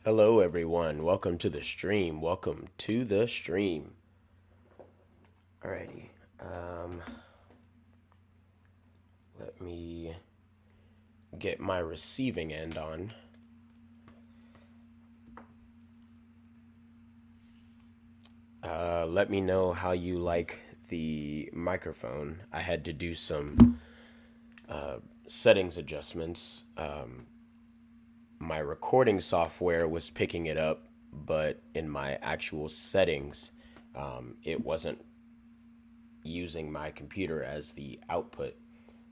Hello, everyone. Welcome to the stream. Welcome to the stream. Alrighty. Um, Let me get my receiving end on. Let me know how you like the microphone. I had to do some settings adjustments. My recording software was picking it up, but in my actual settings, it wasn't using my computer as the output.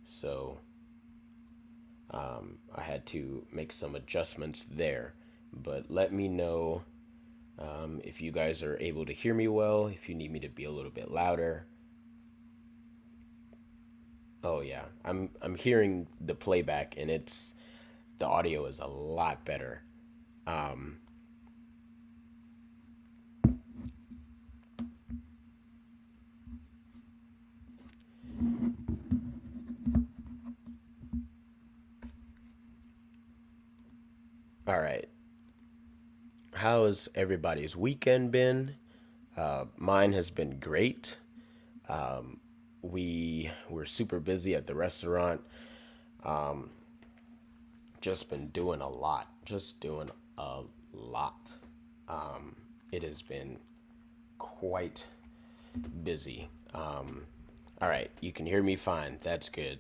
So I had to make some adjustments there. But let me know if you guys are able to hear me well, if you need me to be a little bit louder. Oh yeah, I'm hearing the playback and the audio is a lot better. Um, all right, how has everybody's weekend been? Mine has been great. We were super busy at the restaurant. Just been doing a lot. Just doing a lot. It has been quite busy. All right, you can hear me fine. That's good.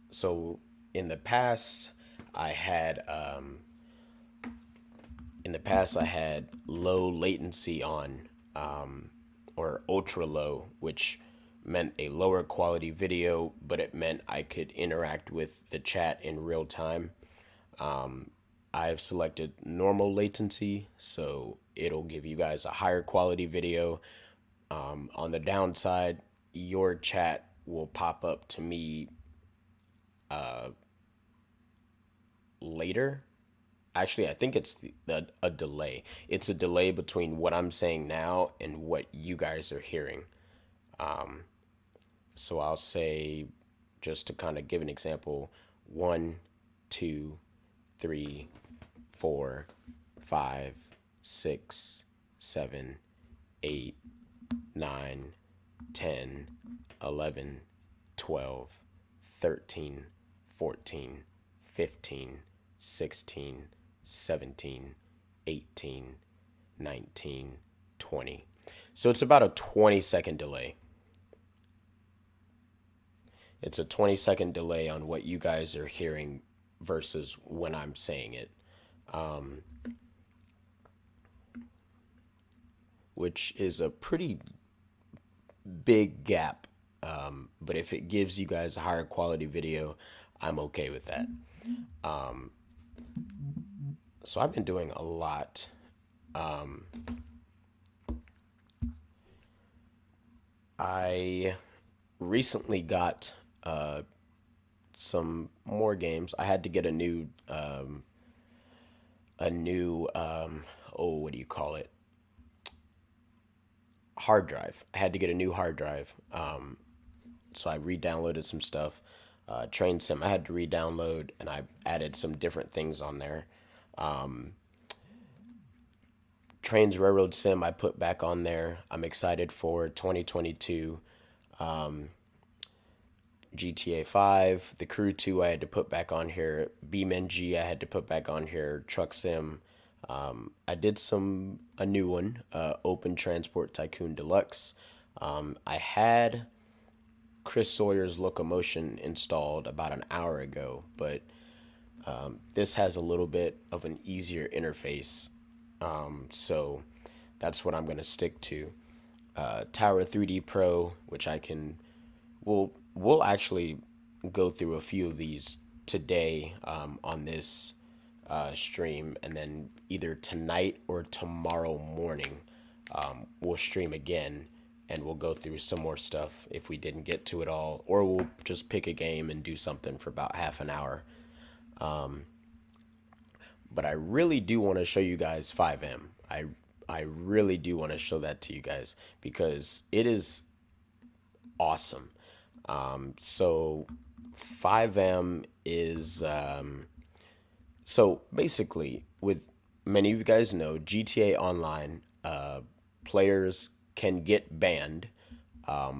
So in the past, I had I had low latency on, or ultra low, which meant a lower quality video, but it meant I could interact with the chat in real time. I've selected normal latency, so it'll give you guys a higher quality video. On the downside, your chat will pop up to me later. Actually, I think it's a delay. It's a delay between what I'm saying now and what you guys are hearing. So I'll say, just to kind of give an example, one, two, three, four, five, six, seven, 8, 9, 10, 11, 12, 13, 14, 15, 16, 17, 18, 19, 20. So it's about a 20-second delay. It's a 20-second delay on what you guys are hearing versus when I'm saying it, which is a pretty big gap. But if it gives you guys a higher quality video, I'm okay with that. So I've been doing a lot. I recently got some more games. I had to get oh, what do you call it? Hard drive. I had to get a new hard drive. So I re-downloaded some stuff. Train Sim I had to re-download, and I added some different things on there. Trains Railroad Sim I put back on there. I'm excited for 2022. GTA 5, The Crew 2 I had to put back on here. BeamNG I had to put back on here. Truck Sim. I did a new one, Open Transport Tycoon Deluxe. I had Chris Sawyer's Locomotion installed about an hour ago, but this has a little bit of an easier interface. So that's what I'm going to stick to. Tower 3D Pro, which we'll actually go through a few of these today on this stream, and then either tonight or tomorrow morning we'll stream again and we'll go through some more stuff if we didn't get to it all, or we'll just pick a game and do something for about half an hour. But I really do want to show you guys 5M. I really do want to show that to you guys because it is awesome. So 5M is so basically with many of you guys know, GTA Online players can get banned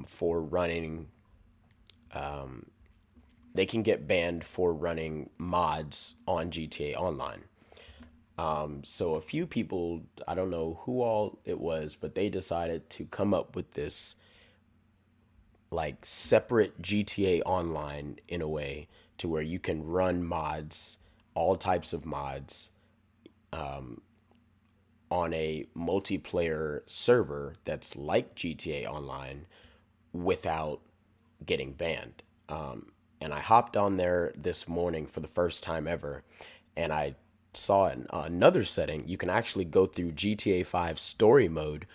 for running. They can get banned for running mods on GTA Online. So a few people, I don't know who all it was, but they decided to come up with this like separate GTA Online in a way to where you can run mods, all types of mods, on a multiplayer server that's like GTA Online without getting banned. And I hopped on there this morning for the first time ever, and I saw in another setting you can actually go through GTA 5 story mode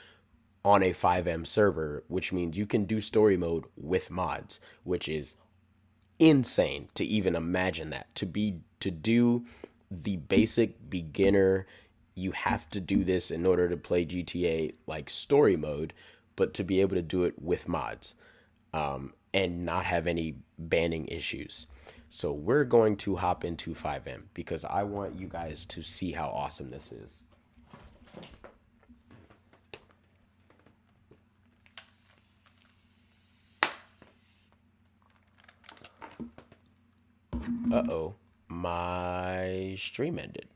on a 5M server, which means you can do story mode with mods, which is insane to even imagine that. To do the basic beginner, you have to do this in order to play GTA like story mode, but to be able to do it with mods and not have any banning issues. So we're going to hop into 5M because I want you guys to see how awesome this is. Uh-oh, my stream ended.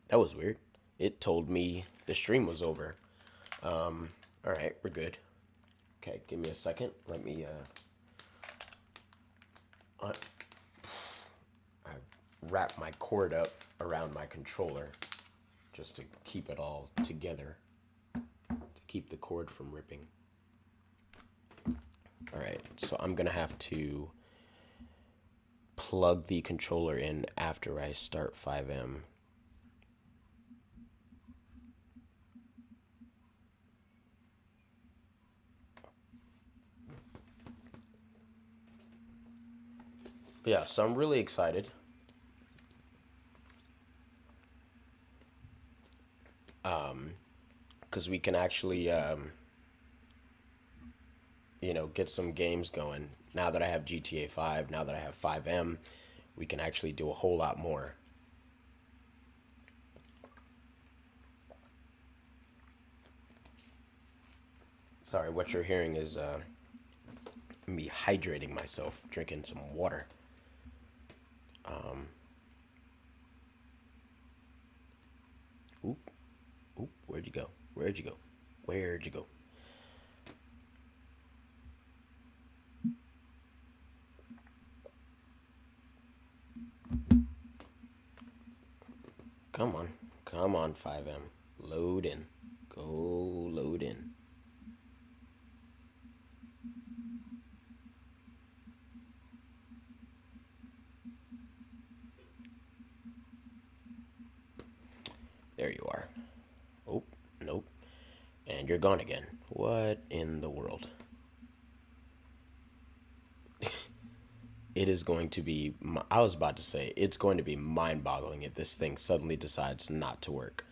That was weird. It told me the stream was over. All right, we're good. Okay, give me a second. Let me I wrap my cord up around my controller just to keep it all together, to keep the cord from ripping. All right, so I'm gonna have to plug the controller in after I start 5M. Yeah, so I'm really excited. Because we can actually, get some games going. Now that I have GTA 5, now that I have 5M, we can actually do a whole lot more. Sorry, what you're hearing is me hydrating myself, drinking some water. Oop, oop, where'd you go? Where'd you go? Where'd you go? Come on. Come on, 5M. Load in. Go load in. There you are. Oh, nope. And you're gone again. What in the world? It is going to be, I was about to say, it's going to be mind-boggling if this thing suddenly decides not to work.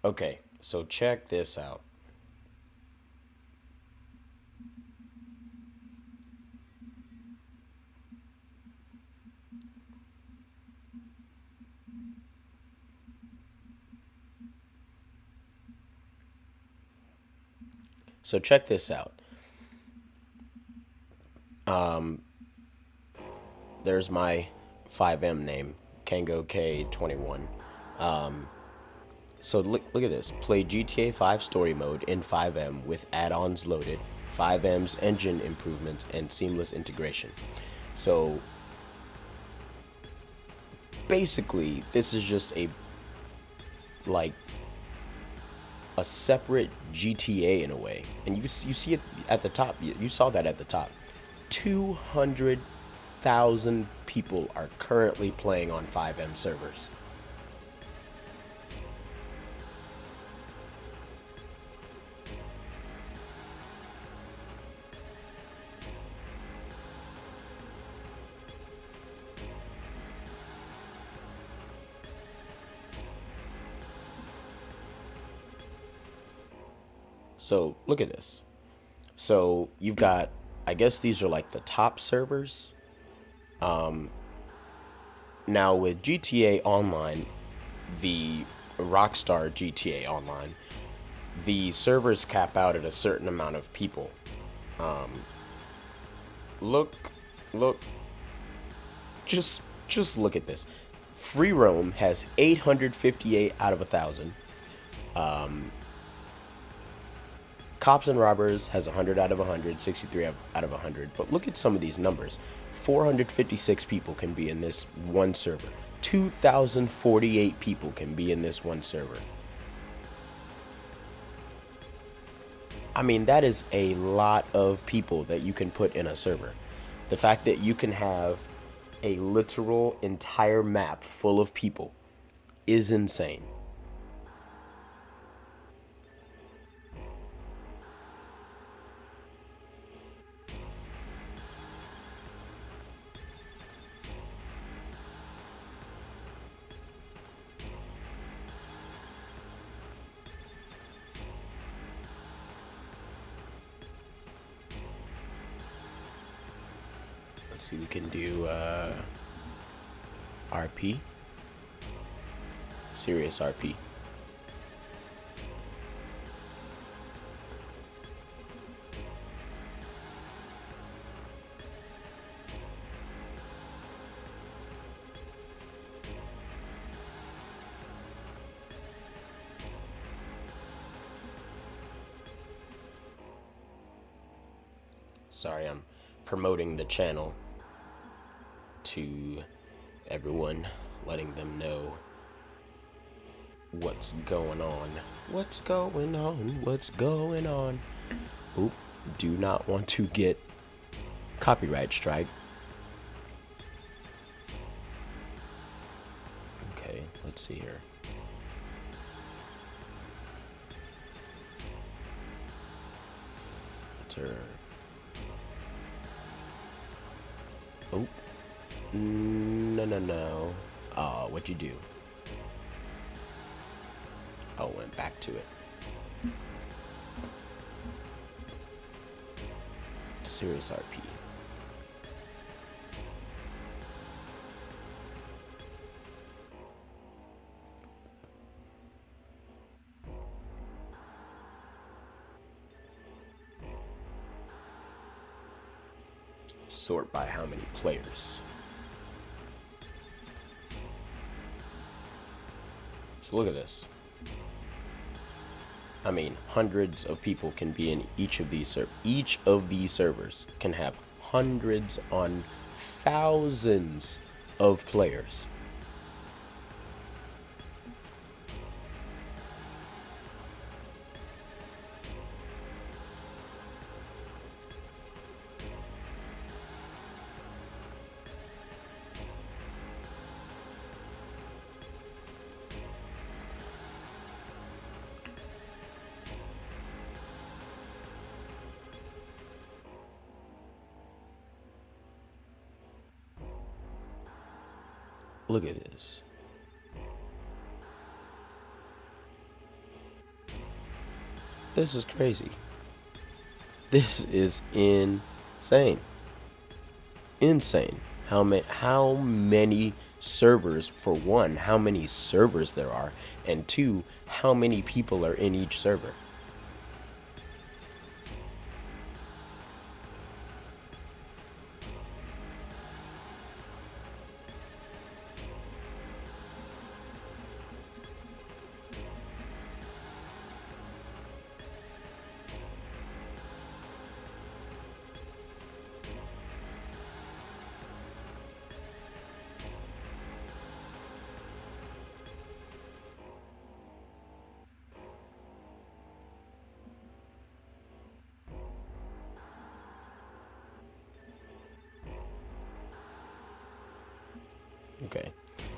Okay, so check this out. So check this out. There's my 5M name, Kango K21. So look at this. Play GTA 5 story mode in 5M with add-ons loaded, 5M's engine improvements, and seamless integration. So basically, this is just like a separate GTA in a way. And you see it at the top. You saw that at the top. 200,000 people are currently playing on 5M servers. So look at this. So you've got, I guess these are like the top servers. Now with GTA Online, the Rockstar GTA Online, the servers cap out at a certain amount of people. Look, look, just look at this. Free Roam has 858 out of 1,000. Cops and Robbers has 100 out of 100, 63 out of 100. But look at some of these numbers. 456 people can be in this one server. 2,048 people can be in this one server. I mean, that is a lot of people that you can put in a server. The fact that you can have a literal entire map full of people is insane. Let's see, we can do RP. Serious RP. Sorry, I'm promoting the channel to everyone, letting them know what's going on. What's going on? What's going on? Oop, do not want to get copyright strike. Okay, let's see here. Enter. Oh, no. Oh, what'd you do? Oh, went back to it. Serious RP. Sort by how many players. So look at this. I mean, hundreds of people can be in each of these servers. Each of these servers can have hundreds on thousands of players. Look at this. This is crazy. This is insane. Insane. How many servers, for one, how many servers there are, and two, how many people are in each server. Okay,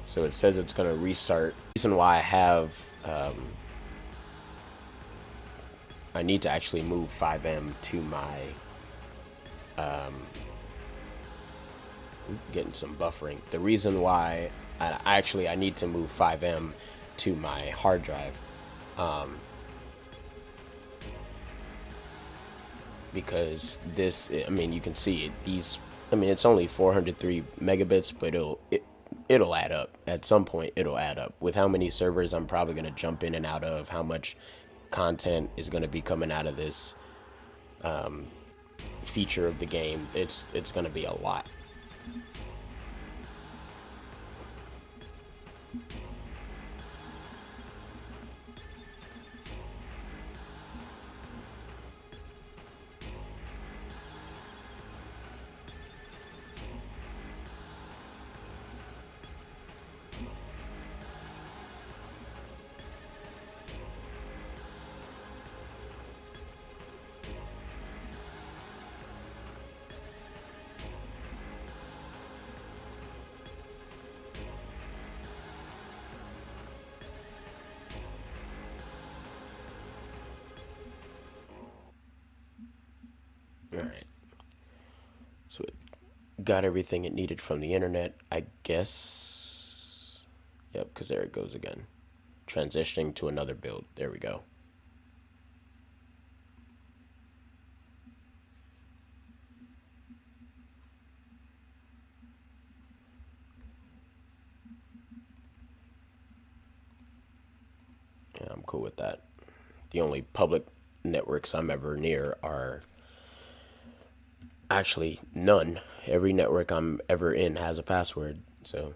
so it says it's going to restart. The reason why I have, I need to actually move FiveM to my, getting some buffering. The reason why I need to move FiveM to my hard drive, because this, I mean, you can see it. I mean, it's only 403 megabits, but it'll add up at some point. It'll add up with how many servers I'm probably gonna jump in and out of, how much content is gonna be coming out of this feature of the game. It's gonna be a lot. All right. So it got everything it needed from the internet, I guess. Yep, because there it goes again. Transitioning to another build. There we go. Yeah, I'm cool with that. The only public networks I'm ever near are actually none. Every network I'm ever in has a password. So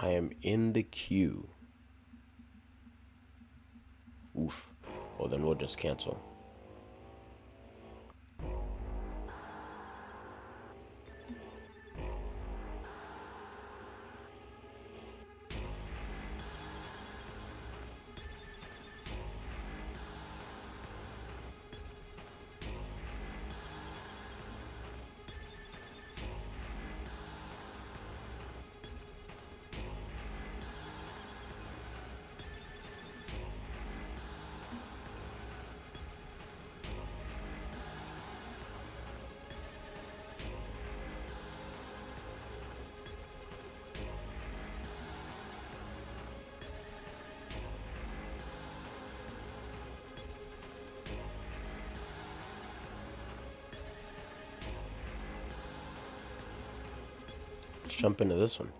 I am in the queue. Oof. Well, then we'll just cancel. Let's jump into this one.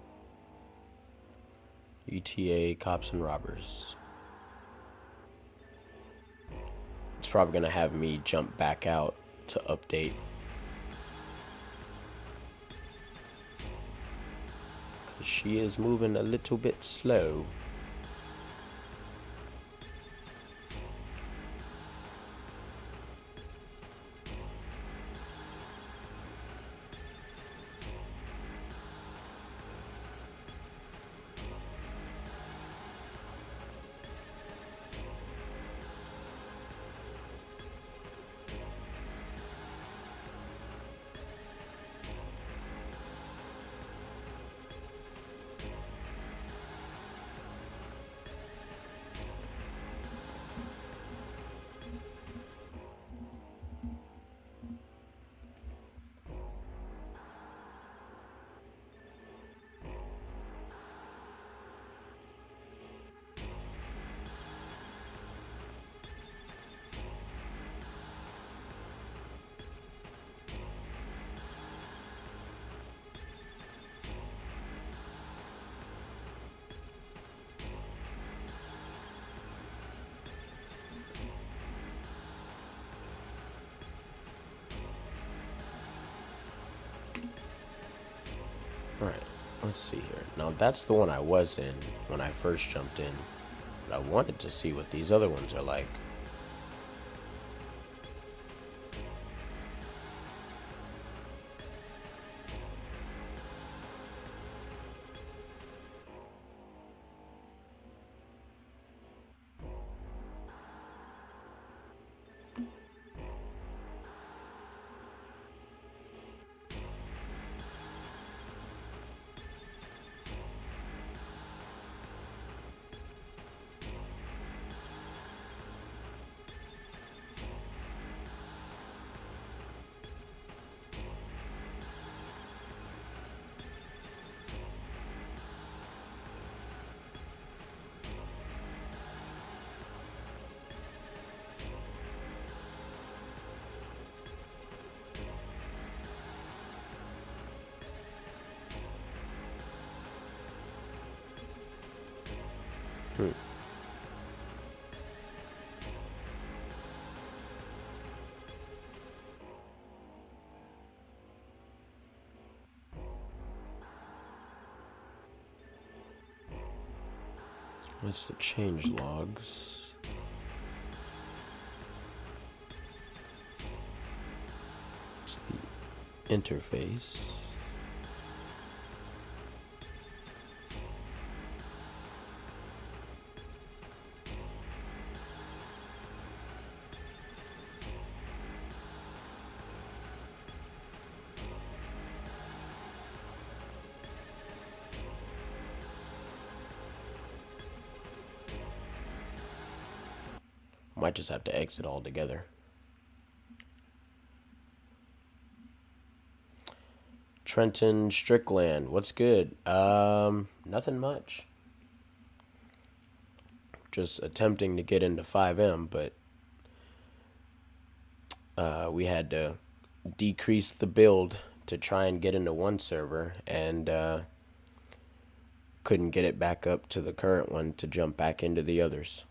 ETA Cops and Robbers. It's probably gonna have me jump back out to update. Cause she is moving a little bit slow. Let's see here. Now that's the one I was in when I first jumped in. But I wanted to see what these other ones are like. Hmm. What's the change logs? What's the interface? Might just have to exit altogether. Trenton Strickland, what's good? Nothing much. Just attempting to get into 5M, but we had to decrease the build to try and get into one server, and couldn't get it back up to the current one to jump back into the others.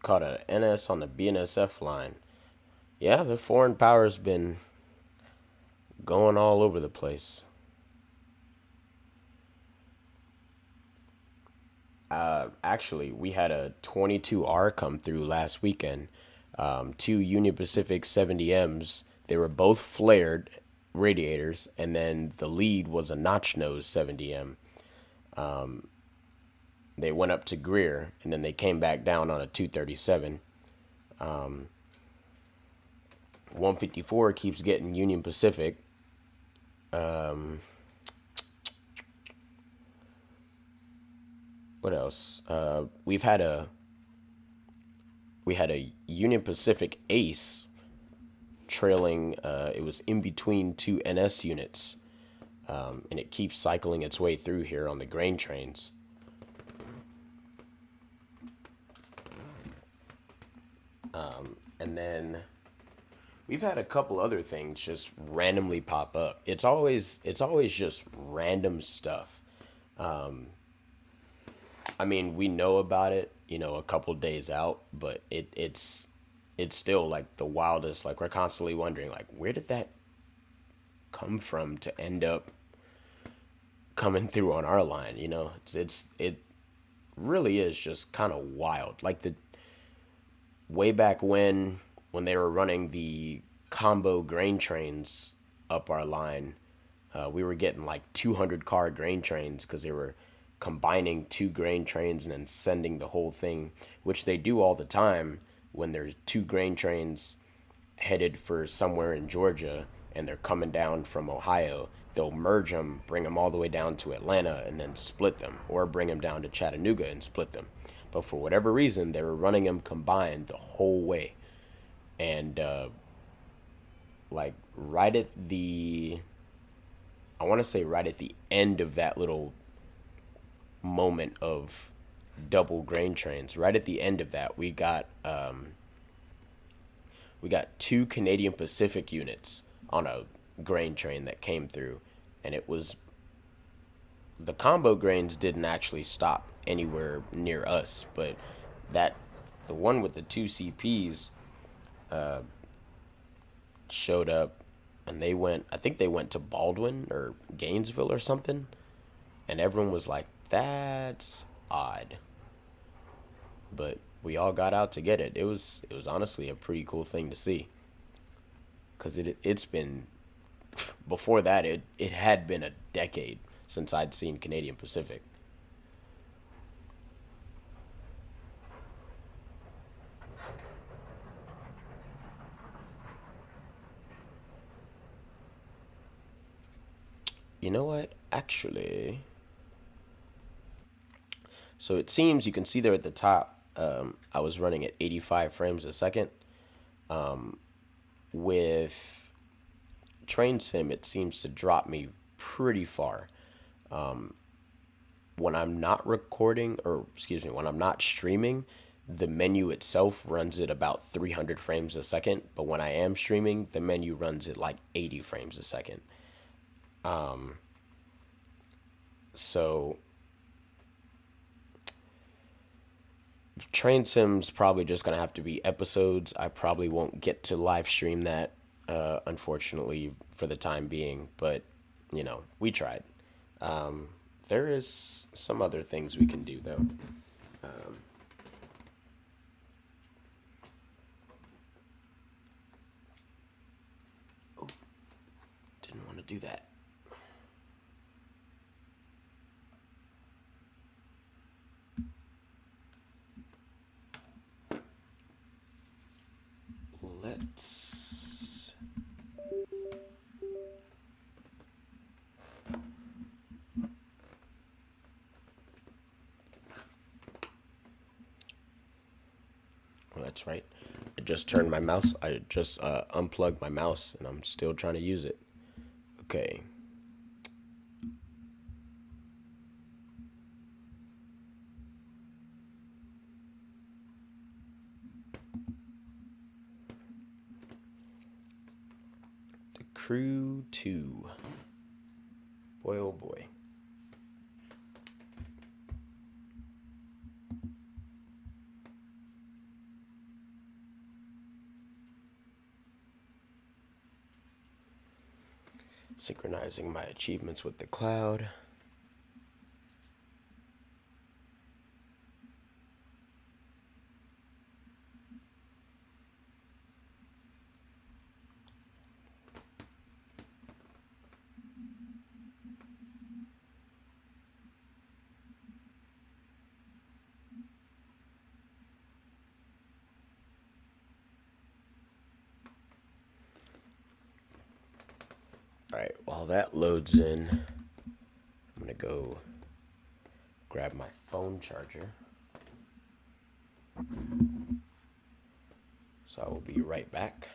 Caught a NS on the BNSF line. Yeah, the foreign power's been going all over the place. Actually, we had a 22R come through last weekend. Two Union Pacific 70Ms. They were both flared radiators, and then the lead was a notch nose 70M. They went up to Greer, and then they came back down on a 237. 154 keeps getting Union Pacific. What else? We had a Union Pacific Ace trailing. It was in between two NS units, and it keeps cycling its way through here on the grain trains. And then we've had a couple other things just randomly pop up. It's always just random stuff. I mean, we know about it, a couple days out, but it's still like the wildest. Like, we're constantly wondering, like, where did that come from to end up coming through on our line? It really is just kind of wild. Like, the way back when they were running the combo grain trains up our line, we were getting like 200 car grain trains because they were combining two grain trains and then sending the whole thing, which they do all the time when there's two grain trains headed for somewhere in Georgia and they're coming down from Ohio. They'll merge them, bring them all the way down to Atlanta, and then split them, or bring them down to Chattanooga and split them. But for whatever reason, they were running them combined the whole way. And like right at the, I want to say right at the end of that little moment of double grain trains, right at the end of that, we got We got two Canadian Pacific units on a grain train that came through, and it was the combo grains didn't actually stop anywhere near us, but that the one with the two CPs showed up, and they went. I think they went to Baldwin or Gainesville or something, and everyone was like, "That's odd," but we all got out to get it. It was honestly a pretty cool thing to see, because it's been before that it had been a decade since I'd seen Canadian Pacific. You know what? Actually, so it seems you can see there at the top. I was running at 85 frames a second. With Train Sim, it seems to drop me pretty far. When I'm not recording, or excuse me, when I'm not streaming, the menu itself runs at about 300 frames a second. But when I am streaming, the menu runs at like 80 frames a second. So Train Sim's probably just gonna have to be episodes. I probably won't get to live stream that, unfortunately, for the time being. But we tried. There is some other things we can do though. Didn't want to do that. Let's. Well, that's right. I just turned my mouse. I just unplugged my mouse, and I'm still trying to use it. Okay. The Crew 2. Boy, oh boy. Synchronizing my achievements with the cloud. All right, while that loads in, I'm gonna go grab my phone charger. So I will be right back.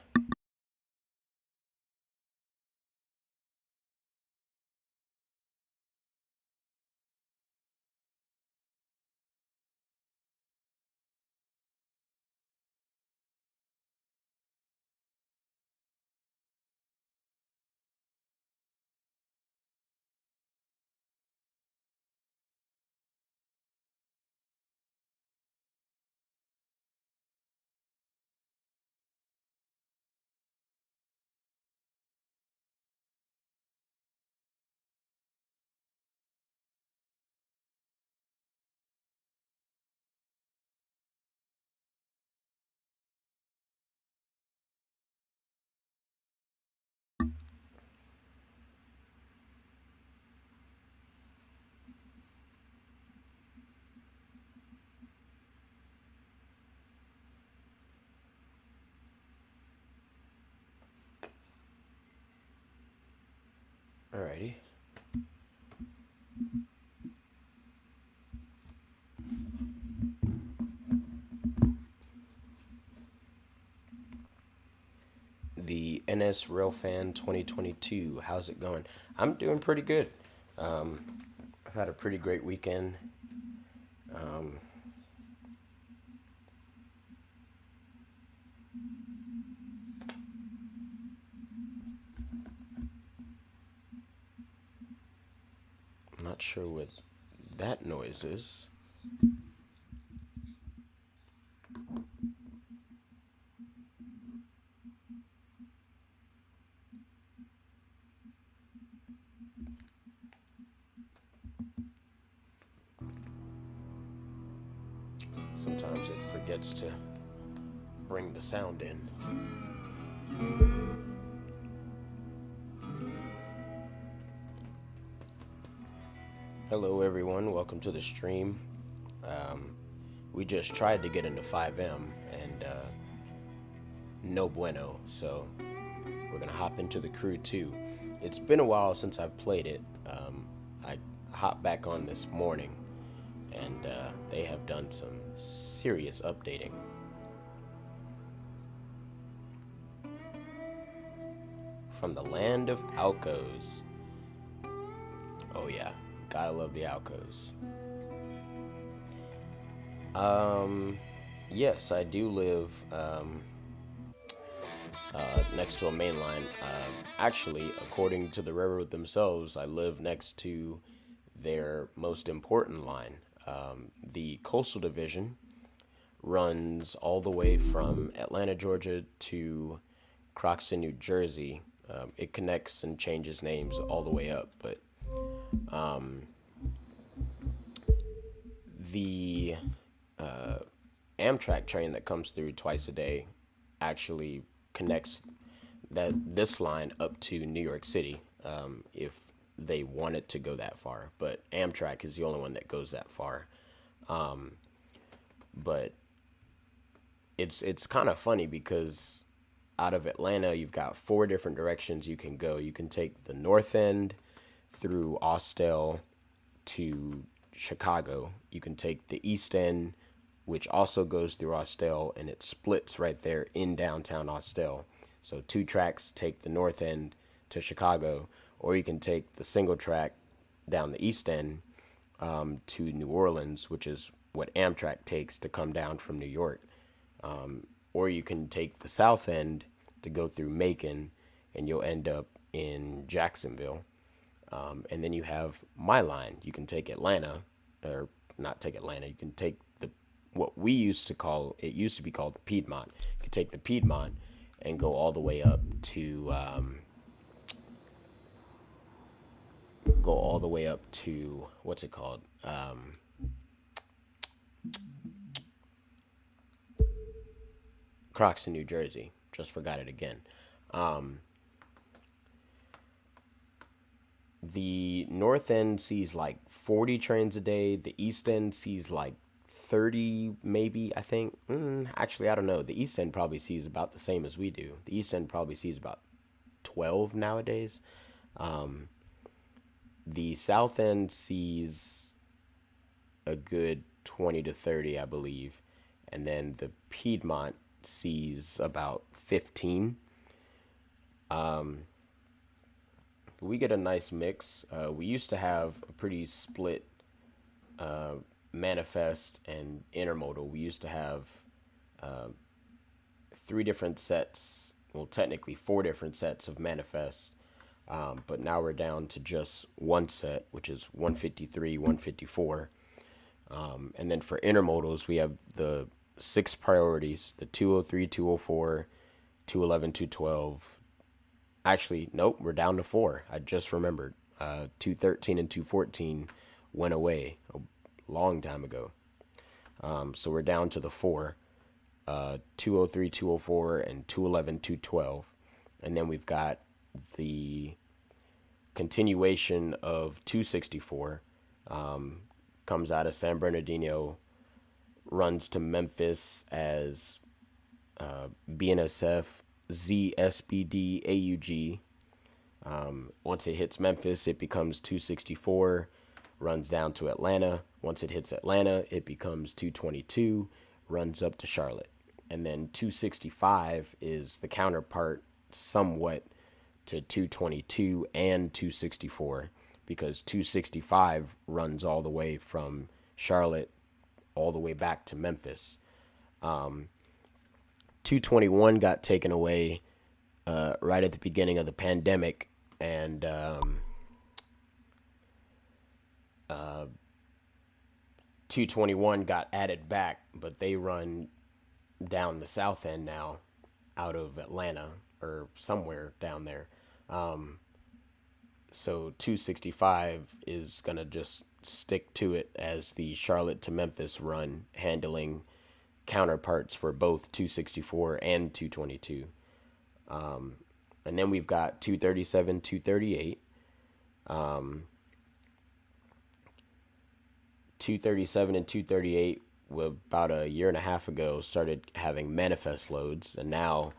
Alrighty. The NS Railfan 2022. How's it going? I'm doing pretty good. I've had a pretty great weekend. I'm not sure what that noise is. Sometimes it forgets to bring the sound in. Hello, everyone. Welcome to the stream. Um, we just tried to get into 5M and no bueno. So we're going to hop into the crew 2. It's been a while since I've played it. I hopped back on this morning and they have done some serious updating. From the land of Alcos. Oh, yeah. Gotta love the Alcos. Yes, I do live next to a main line. Actually, according to the railroad themselves, I live next to their most important line. The Coastal Division runs all the way from Atlanta, Georgia to Croxton, New Jersey. It connects and changes names all the way up, but the Amtrak train that comes through twice a day actually connects this line up to New York City, if they want it to go that far. But Amtrak is the only one that goes that far. But it's kind of funny because out of Atlanta, you've got four different directions you can go. You can take the north end through Austell to Chicago. You can take the east end, which also goes through Austell, and it splits right there in downtown Austell. So two tracks take the north end to Chicago, or you can take the single track down the east end to New Orleans, which is what Amtrak takes to come down from New York. Or you can take the south end to go through Macon, and you'll end up in Jacksonville. And then you have my line. You can take Atlanta, or not take Atlanta. You can take what we used to call, it used to be called the Piedmont. You can take the Piedmont and go all the way up to what's it called? Croxton, New Jersey. Just forgot it again. The north end sees like 40 trains a day. The east end sees like 30, maybe, I think. Actually, I don't know. The east end probably sees about the same as we do. The east end probably sees about 12 nowadays. The south end sees a good 20 to 30, I believe. And then the Piedmont sees about 15. We get a nice mix. We used to have a pretty split manifest and intermodal. We used to have three different sets, well, technically four different sets of manifest, but now we're down to just one set, which is 153, 154. And then for intermodals, we have the six priorities: the 203, 204, 211, 212. Actually, nope, we're down to four. I just remembered. 213 and 214 went away a long time ago. So we're down to the four: 203, 204, and 211, 212. And then we've got the continuation of 264, comes out of San Bernardino, runs to Memphis as BNSF ZSBD AUG. Once it hits Memphis, it becomes 264, runs down to Atlanta. Once it hits Atlanta, it becomes 222, runs up to Charlotte. And then 265 is the counterpart somewhat to 222 and 264, because 265 runs all the way from Charlotte all the way back to Memphis. 221 got taken away right at the beginning of the pandemic, and 221 got added back, but they run down the south end now, out of Atlanta or somewhere down there. So 265 is gonna just stick to it as the Charlotte to Memphis run, handling counterparts for both 264 and 222. And then we've got 237, 238. 237 and 238, about a year and a half ago, started having manifest loads, and now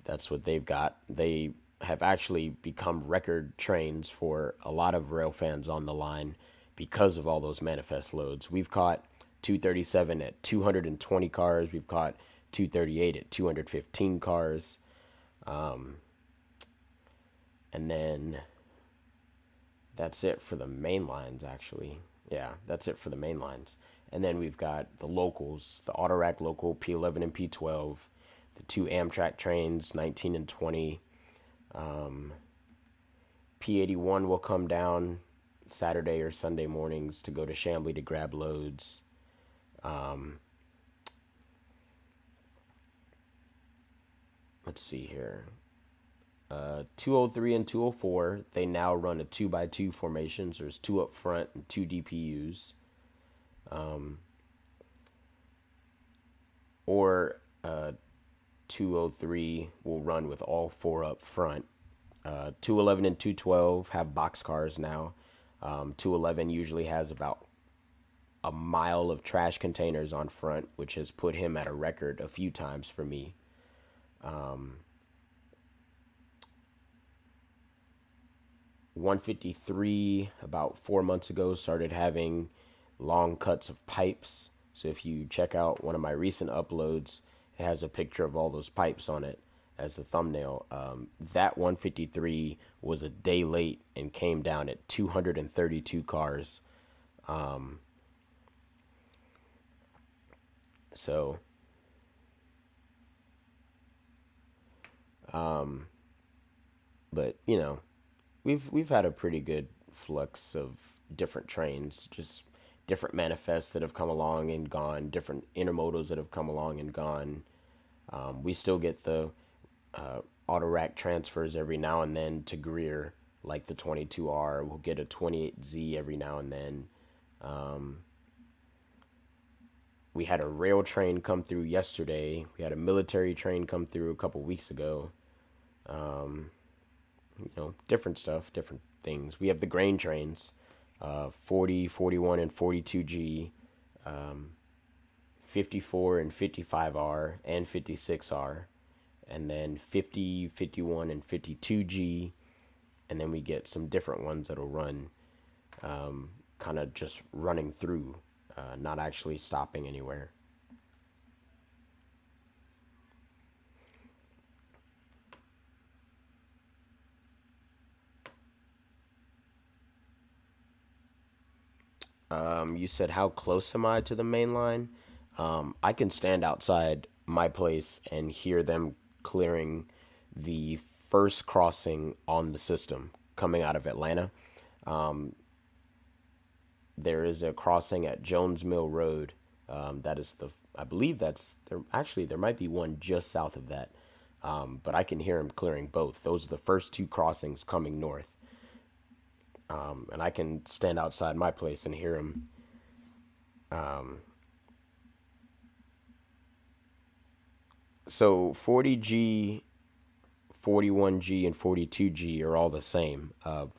that's what they've got. They have actually become record trains for a lot of rail fans on the line because of all those manifest loads. We've caught 237 at 220 cars. We've caught 238 at 215 cars. And then that's it for the main lines, actually. Yeah, that's it for the main lines. And then we've got the locals, the Autorack local P11 and P12, the two Amtrak trains, 19 and 20. P81 will come down Saturday or Sunday mornings to go to Chambly to grab loads. Let's see here. 203 and 204, they now run a 2x2 formation. So there's two up front and two DPUs. Or 203 will run with all four up front. 211 and 212 have boxcars now. 211 usually has about a mile of trash containers on front, which has put him at a record a few times for me. 153, about 4 months ago, started having long cuts of pipes. So if you check out one of my recent uploads, it has a picture of all those pipes on it as the thumbnail. That 153 was a day late and came down at 232 cars. So, but we've had a pretty good flux of different trains, just different manifests that have come along and gone, different intermodals that have come along and gone. We still get the auto rack transfers every now and then to Greer, like the 22R. We'll get a 28Z every now and then. We had a rail train come through yesterday. We had a military train come through a couple weeks ago. Different stuff, different things. We have the grain trains, 40, 41, and 42G, 54 and 55R, and 56R, and then 50, 51, and 52G, and then we get some different ones that'll run kind of just running through, not actually stopping anywhere. You said, how close am I to the main line? I can stand outside my place and hear them clearing the first crossing on the system coming out of Atlanta. There is a crossing at Jones Mill Road. That is I believe that's there. Actually, there might be one just south of that. But I can hear them clearing both. Those are the first two crossings coming north. And I can stand outside my place and hear them. So 40G, 41G, and 42G are all the same.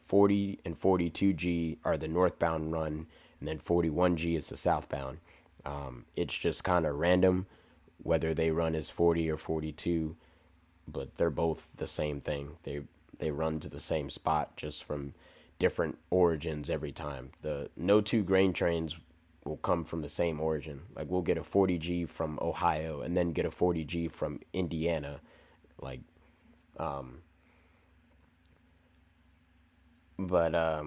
40 and 42G are the northbound run, and then 41G is the southbound. It's just kind of random whether they run as 40 or 42, but they're both the same thing. They run to the same spot, just from different origins every time. The no two grain trains will come from the same origin. Like, we'll get a 40G from Ohio and then get a 40G from Indiana. Like, but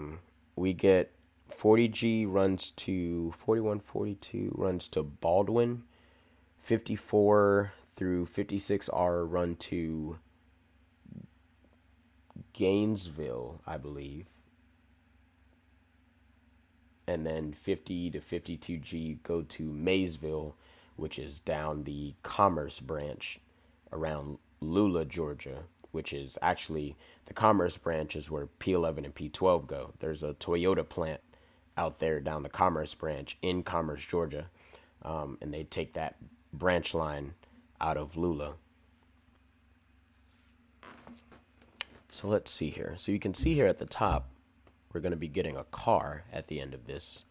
we get 40G runs to 41, 42 runs to Baldwin. 54 through 56R run to Gainesville, I believe. and then 50 to 52G go to Maysville, which is down the Commerce branch around Lula, Georgia, which is actually the Commerce branch is where P11 and P12 go. There's a Toyota plant out there down the Commerce branch in Commerce, Georgia, and they take that branch line out of Lula. So let's see here. So you can see here at the top, we're going to be getting a car at the end of this.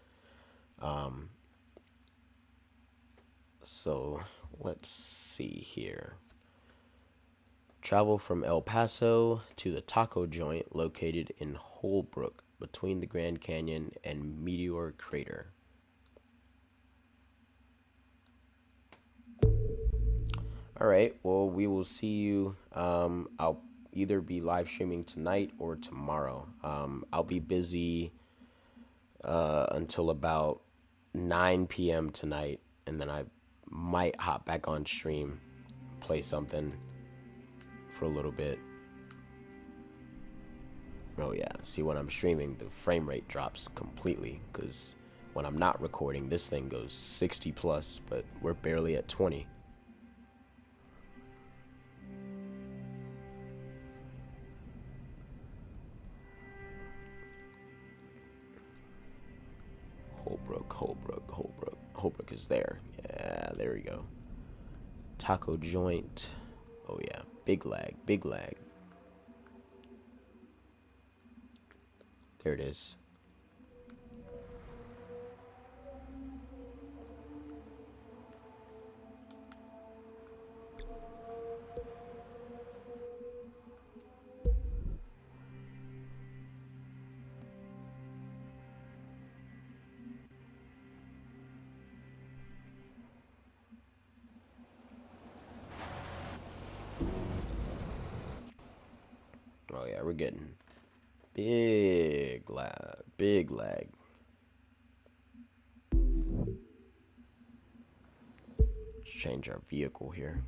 So let's see here. Travel from El Paso to the taco joint located in Holbrook between the Grand Canyon and Meteor Crater. All right, well, we will see you. I'll either be live streaming tonight or tomorrow. I'll be busy until about 9 p.m. tonight, and then I might hop back on stream, play something for a little bit. Oh yeah, see, when I'm streaming, the frame rate drops completely, because when I'm not recording, this thing goes 60 plus, but we're barely at 20. Holbrook is there. Yeah, there we go. Taco joint. Oh yeah, big lag. There it is. Oh yeah, we're getting big lag. Let's change our vehicle here.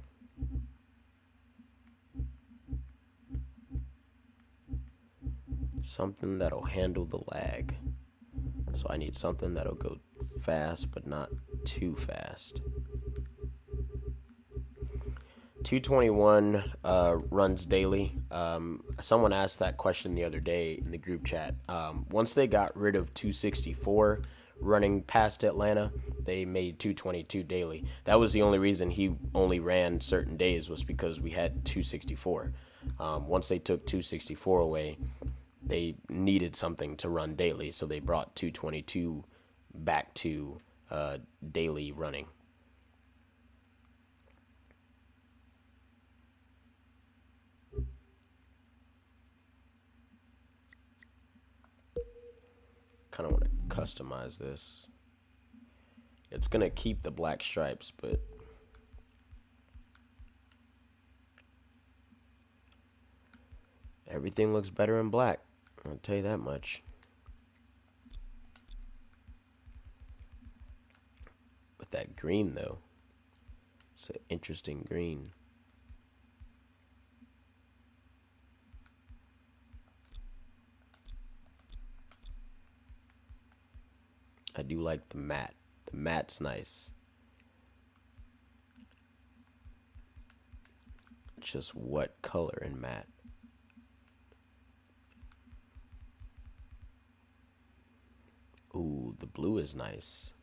Something that'll handle the lag. So I need something that'll go fast, but not too fast. 221 runs daily. Someone asked that question the other day in the group chat. Once they got rid of 264 running past Atlanta, they made 222 daily. That was the only reason he only ran certain days, was because we had 264. Once they took 264 away, they needed something to run daily, so they brought 222 back to daily running. Kind of want to customize this. It's gonna keep the black stripes, but everything looks better in black, I'll tell you that much. But that green though, it's an interesting green. I do like the matte. The matte's nice. Just what color in matte? Ooh, the blue is nice.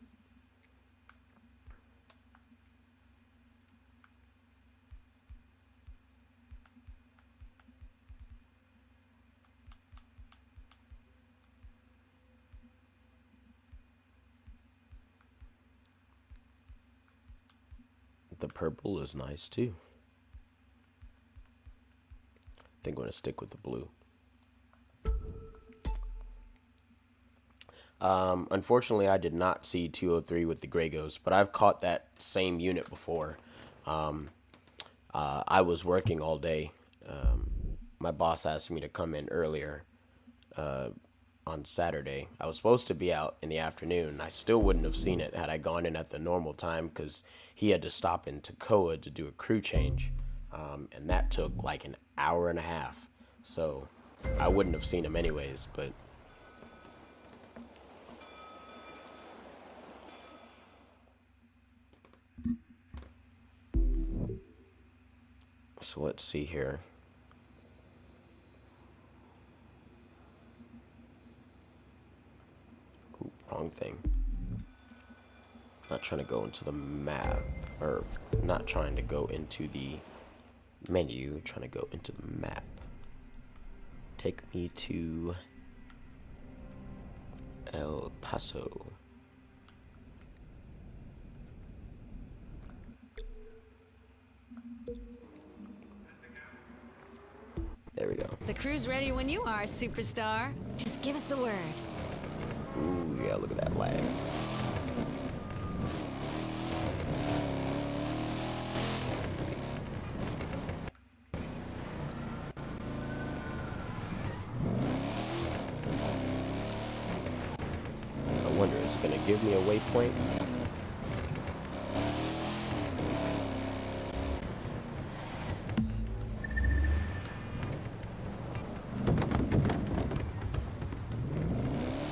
The purple is nice too. I think I'm going to stick with the blue. Unfortunately, I did not see 203 with the Grey Ghost, but I've caught that same unit before. I was working all day. My boss asked me to come in earlier on Saturday. I was supposed to be out in the afternoon. I still wouldn't have seen it had I gone in at the normal time, because he had to stop in Toccoa to do a crew change, and that took like an hour and a half. So I wouldn't have seen him anyways, but So let's see here. Ooh, wrong thing. Not trying to go into the map, or not trying to go into the menu, trying to go into the map. Take me to El Paso. There we go. The crew's ready when you are, superstar. Just give us the word. Ooh, yeah, look at that lag. I wonder, is it gonna give me a waypoint?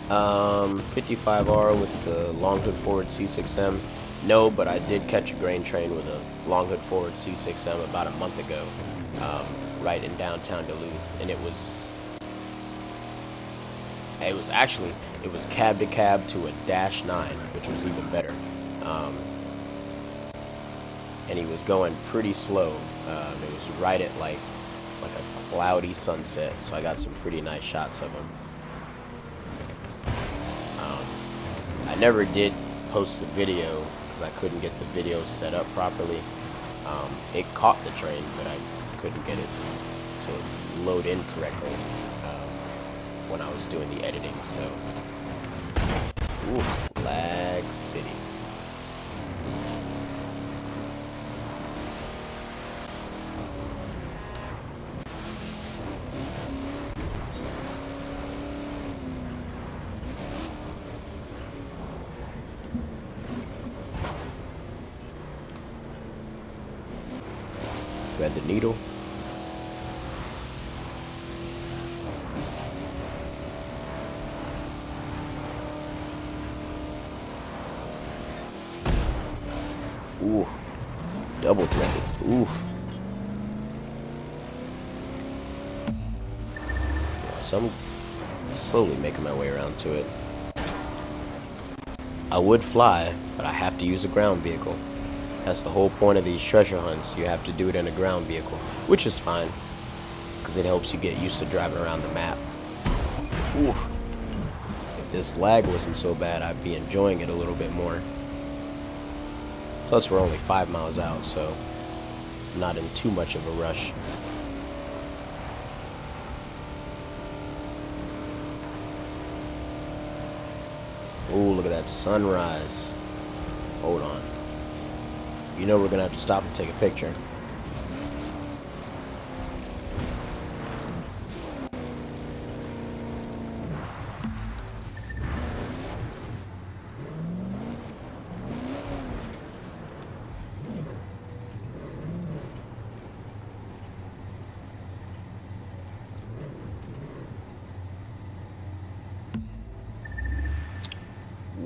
Um, 55R with the long hood forward C6M. No, but I did catch a grain train with a long hood forward C6M about a month ago, right in downtown Duluth, and it was actually, it was cab to cab to a -9, which was even better. And he was going pretty slow. It was right at like a cloudy sunset, so I got some pretty nice shots of him. I never did post the video because I couldn't get the video set up properly. It caught the train, but I couldn't get it to load in correctly when I was doing the editing. So, ooh, Lag City. Thread the needle. Ooh, double threaded. Ooh. Yeah, so I'm slowly making my way around to it. I would fly, but I have to use a ground vehicle. That's the whole point of these treasure hunts. You have to do it in a ground vehicle, which is fine, because it helps you get used to driving around the map. Ooh. If this lag wasn't so bad, I'd be enjoying it a little bit more. Plus, we're only 5 miles out, so I'm not in too much of a rush. Ooh, look at that sunrise. Hold on. You know we're gonna have to stop and take a picture.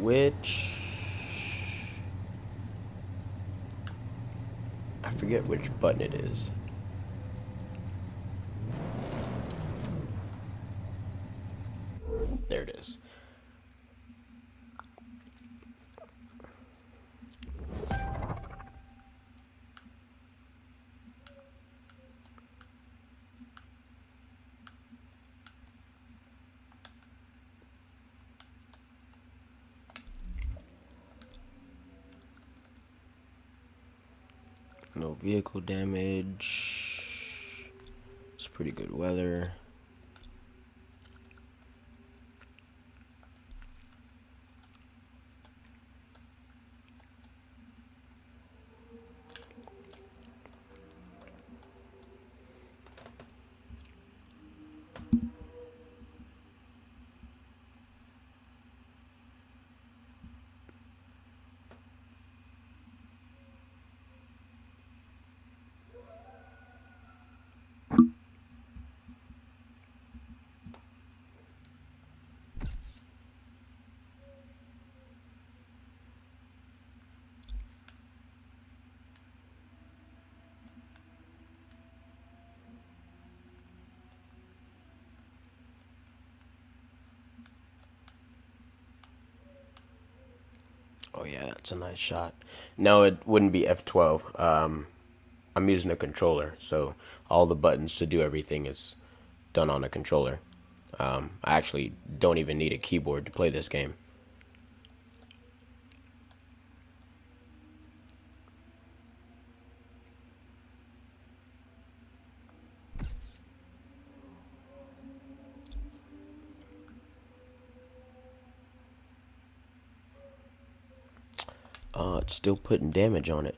Which... I forget which button it is. There it is. No vehicle damage. It's pretty good weather. Oh yeah, that's a nice shot. No, it wouldn't be F12. I'm using a controller, so all the buttons to do everything is done on a controller. I actually don't even need a keyboard to play this game. It's still putting damage on it.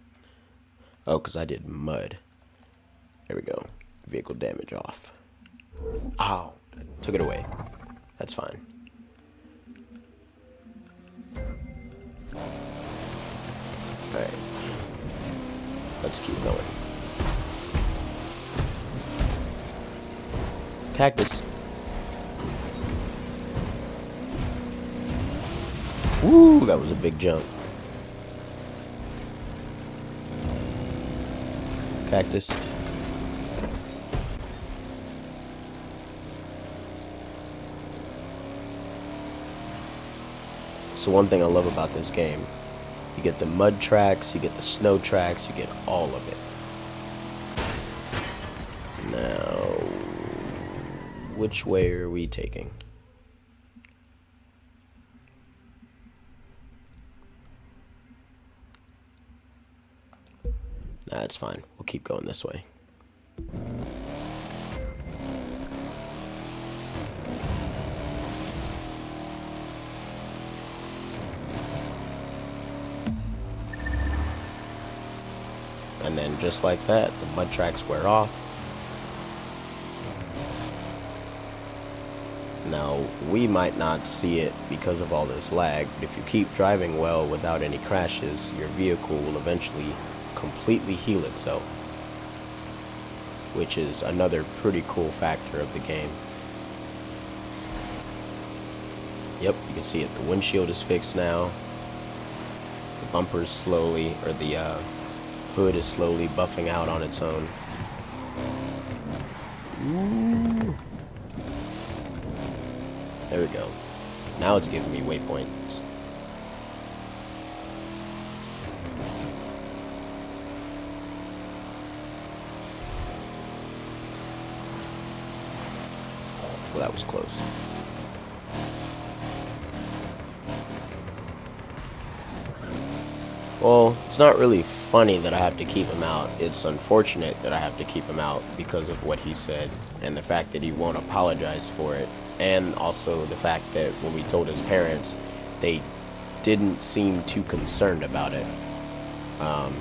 Oh, because I did mud. There we go. Vehicle damage off. Ow. Took it away. That's fine. Alright. Let's keep going. Cactus. Woo, that was a big jump. Cactus. So one thing I love about this game, you get the mud tracks, you get the snow tracks, you get all of it. Now, which way are we taking? Nah, it's fine. We'll keep going this way. And then just like that, the mud tracks wear off. Now, we might not see it because of all this lag, but if you keep driving well without any crashes, your vehicle will eventually completely heal itself, which is another pretty cool factor of the game. Yep, you can see it. The windshield is fixed now. The bumper is slowly, or the hood is slowly buffing out on its own. Ooh. There we go. Now it's giving me waypoints. Well, that was close. Well, it's not really funny that I have to keep him out. It's unfortunate that I have to keep him out because of what he said and the fact that he won't apologize for it. And also the fact that when we told his parents, they didn't seem too concerned about it. I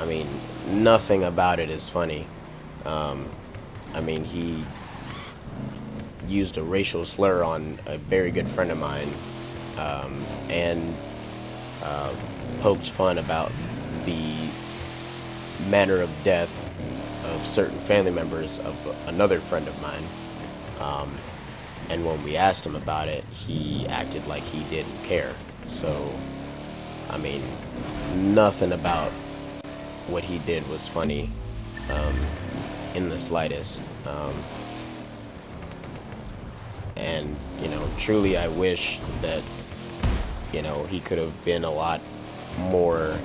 mean, nothing about it is funny. I mean, he used a racial slur on a very good friend of mine, and poked fun about the manner of death of certain family members of another friend of mine. And when we asked him about it, he acted like he didn't care. So, I mean, nothing about what he did was funny, in the slightest. And, you know, truly I wish that, you know, he could have been a lot more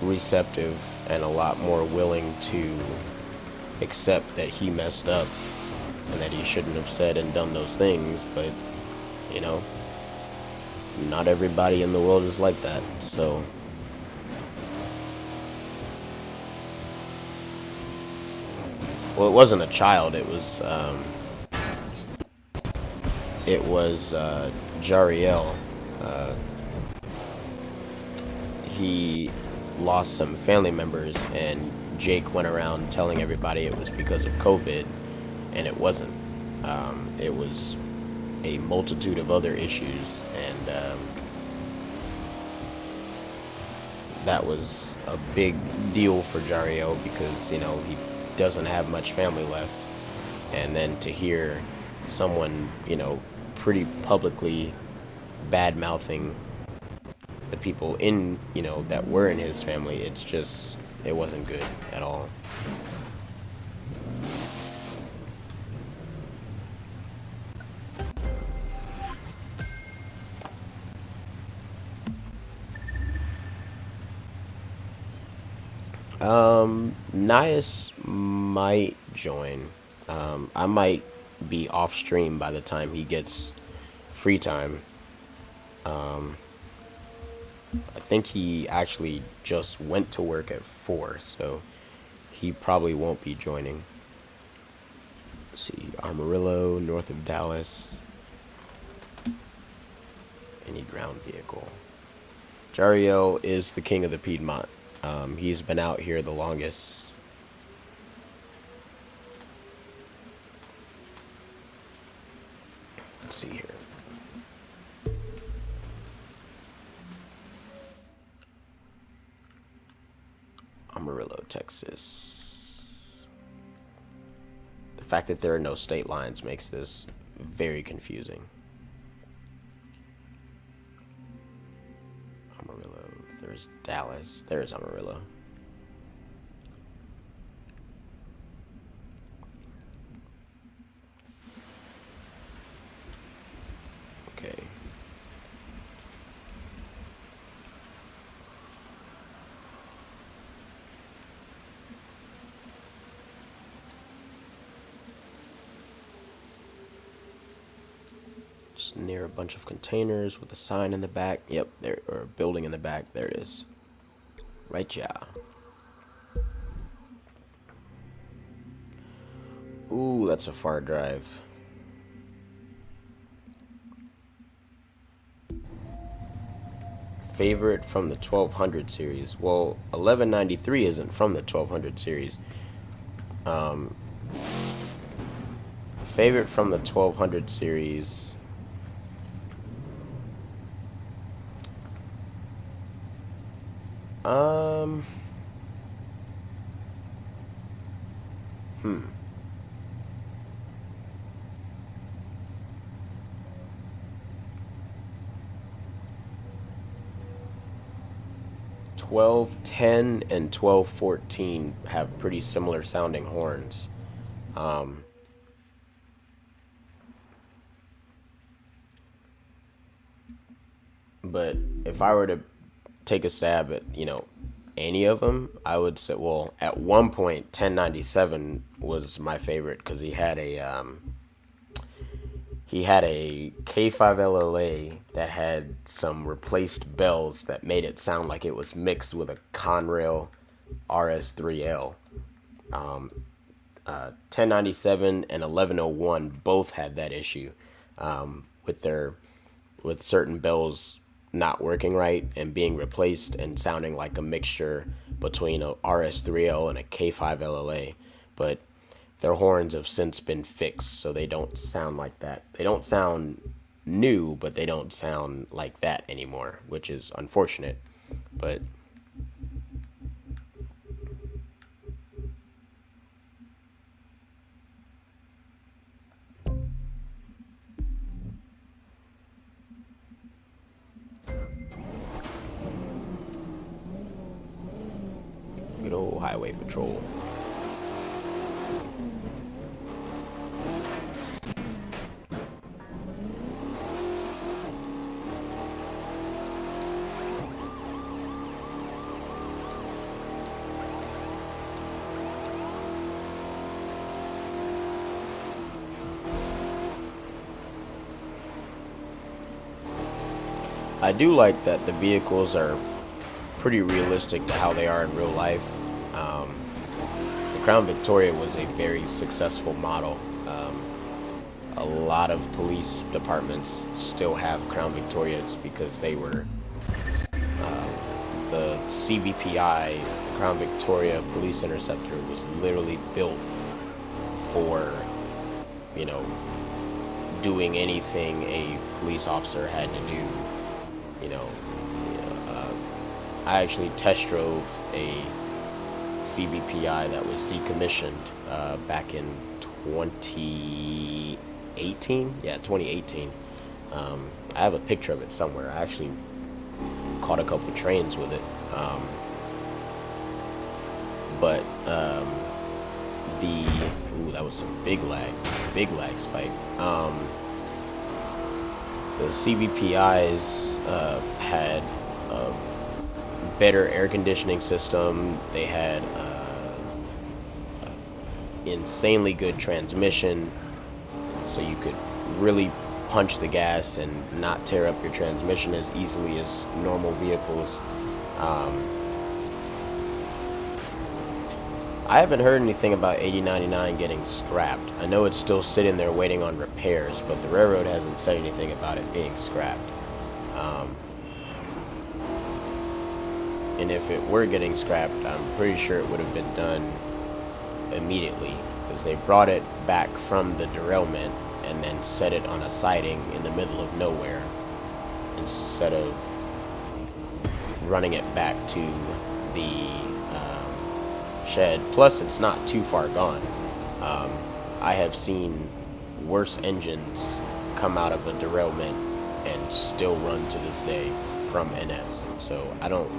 receptive and a lot more willing to accept that he messed up and that he shouldn't have said and done those things. But, you know, not everybody in the world is like that. So well, it wasn't a child, it was Jariel. He lost some family members, and Jake went around telling everybody it was because of COVID, and it wasn't. It was a multitude of other issues, and that was a big deal for Jariel because, you know, he doesn't have much family left. And then to hear someone, you know, pretty publicly bad-mouthing the people in, you know, that were in his family, it's just, it wasn't good at all. Nias might join. I might be off stream by the time he gets free time. I think he actually just went to work at 4, so he probably won't be joining. Let's see, Amarillo, north of Dallas. Any ground vehicle. Jariel is the king of the Piedmont. He's been out here the longest. Let's see here. Amarillo, Texas. The fact that there are no state lines makes this very confusing. Amarillo, there's Dallas, there's Amarillo. Okay. Just near a bunch of containers with a sign in the back. Yep, there, or a building in the back. There it is. Right, yeah. Ooh, that's a far drive. Favorite from the 1200 series. Well, 1193 isn't from the 1200 series. Favorite from the 1200 series. Hmm. 1210 and 1214 have pretty similar sounding horns. But if I were to take a stab at, any of them, I would say, well, at one point, 1097 was my favorite because he had a K5LLA that had some replaced bells that made it sound like it was mixed with a Conrail RS3L. 1097 and 1101 both had that issue with certain bells not working right and being replaced and sounding like a mixture between a RS3L and a K5LLA. But their horns have since been fixed, so they don't sound like that. They don't sound new, but they don't sound like that anymore, which is unfortunate. But good old highway patrol. I do like that the vehicles are pretty realistic to how they are in real life. The Crown Victoria was a very successful model. A lot of police departments still have Crown Victorias because they were the CVPI, Crown Victoria Police Interceptor, was literally built for, doing anything a police officer had to do. I actually test drove a CVPI that was decommissioned back in 2018. Yeah, 2018. I have a picture of it somewhere. I actually caught a couple trains with it. That was some big lag spike. The CVPIs had a better air conditioning system. They had insanely good transmission, so you could really punch the gas and not tear up your transmission as easily as normal vehicles. I haven't heard anything about 8099 getting scrapped. I know it's still sitting there waiting on repairs, but the railroad hasn't said anything about it being scrapped. And if it were getting scrapped, I'm pretty sure it would have been done immediately, because they brought it back from the derailment and then set it on a siding in the middle of nowhere instead of running it back to the shed. Plus, it's not too far gone. I have seen worse engines come out of a derailment and still run to this day from NS. So I don't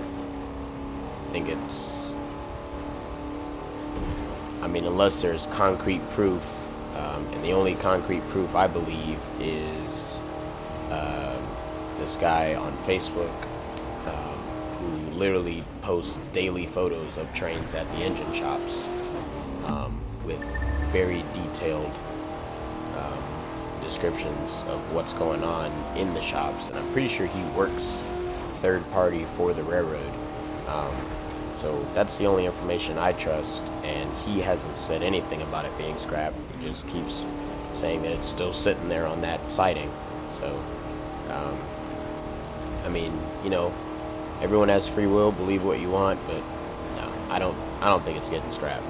think it's, I mean, unless there's concrete proof, and the only concrete proof I believe is this guy on Facebook who literally posts daily photos of trains at the engine shops with very detailed descriptions of what's going on in the shops, and I'm pretty sure he works third party for the railroad. So that's the only information I trust, and he hasn't said anything about it being scrapped. He just keeps saying that it's still sitting there on that siding. So, I mean, you know, everyone has free will, believe what you want, but no, I don't think it's getting scrapped.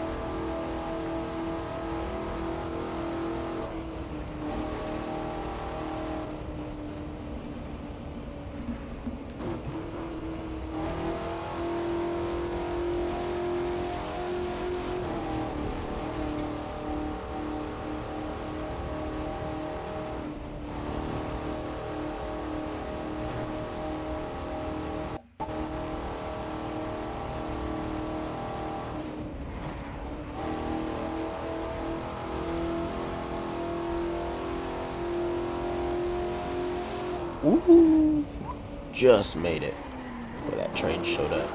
Ooh, just made it where that train showed up.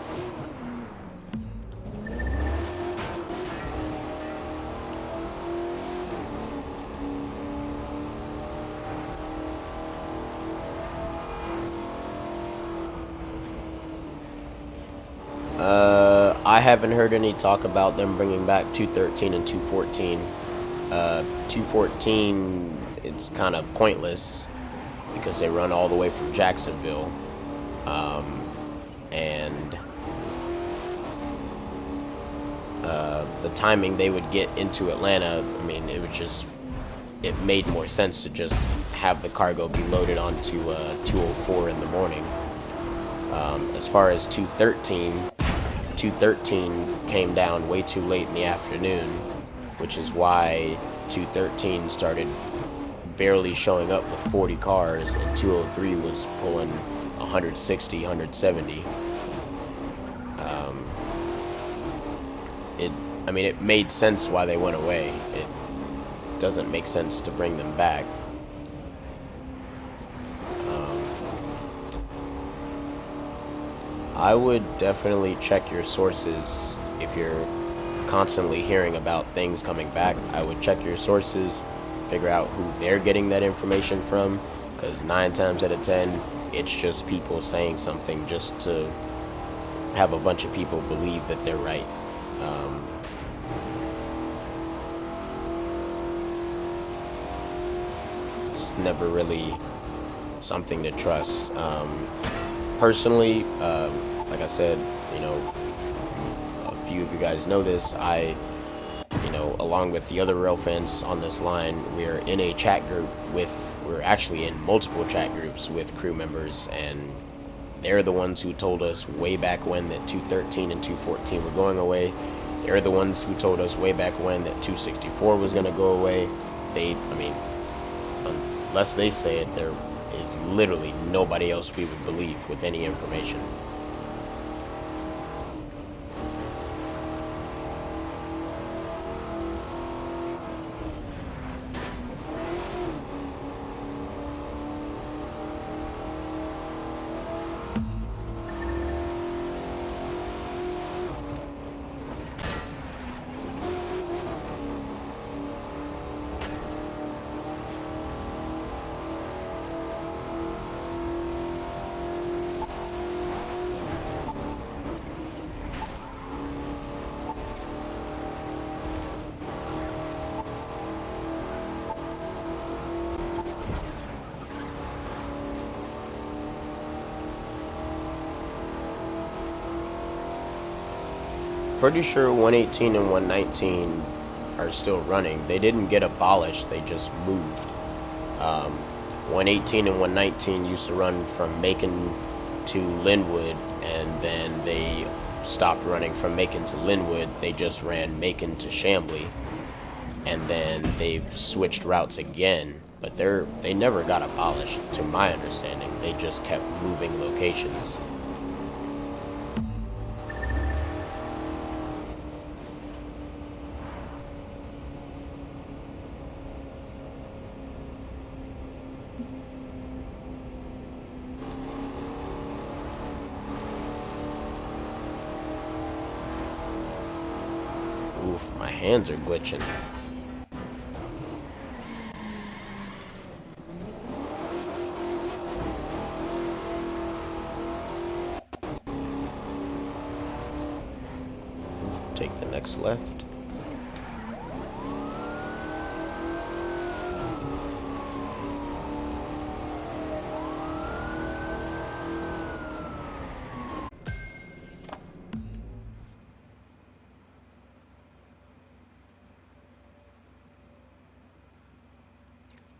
I haven't heard any talk about them bringing back 213 and 214. 214, it's kind of pointless because they run all the way from Jacksonville, and the timing they would get into Atlanta, I mean, it made more sense to just have the cargo be loaded onto 204 in the morning. As far as 213 came down way too late in the afternoon, which is why 213 started barely showing up with 40 cars, and 203 was pulling 160, 170. I mean, it made sense why they went away. It doesn't make sense to bring them back. I would definitely check your sources if you're constantly hearing about things coming back. I would check your sources, figure out who they're getting that information from, because 9 times out of 10 it's just people saying something just to have a bunch of people believe that they're right. It's never really something to trust. Personally, like I said, you know, a few of you guys know this, you know, along with the other rail fans on this line, we're in a chat group we're actually in multiple chat groups with crew members, and they're the ones who told us way back when that 213 and 214 were going away. They're the ones who told us way back when that 264 was going to go away. I mean, unless they say it, there is literally nobody else we would believe with any information. Pretty sure 118 and 119 are still running. They didn't get abolished, they just moved. 118 and 119 used to run from Macon to Linwood, and then they stopped running from Macon to Linwood. They just ran Macon to Chambly, and then they switched routes again. But they never got abolished, to my understanding. They just kept moving locations. Oof, my hands are glitching. Take the next left.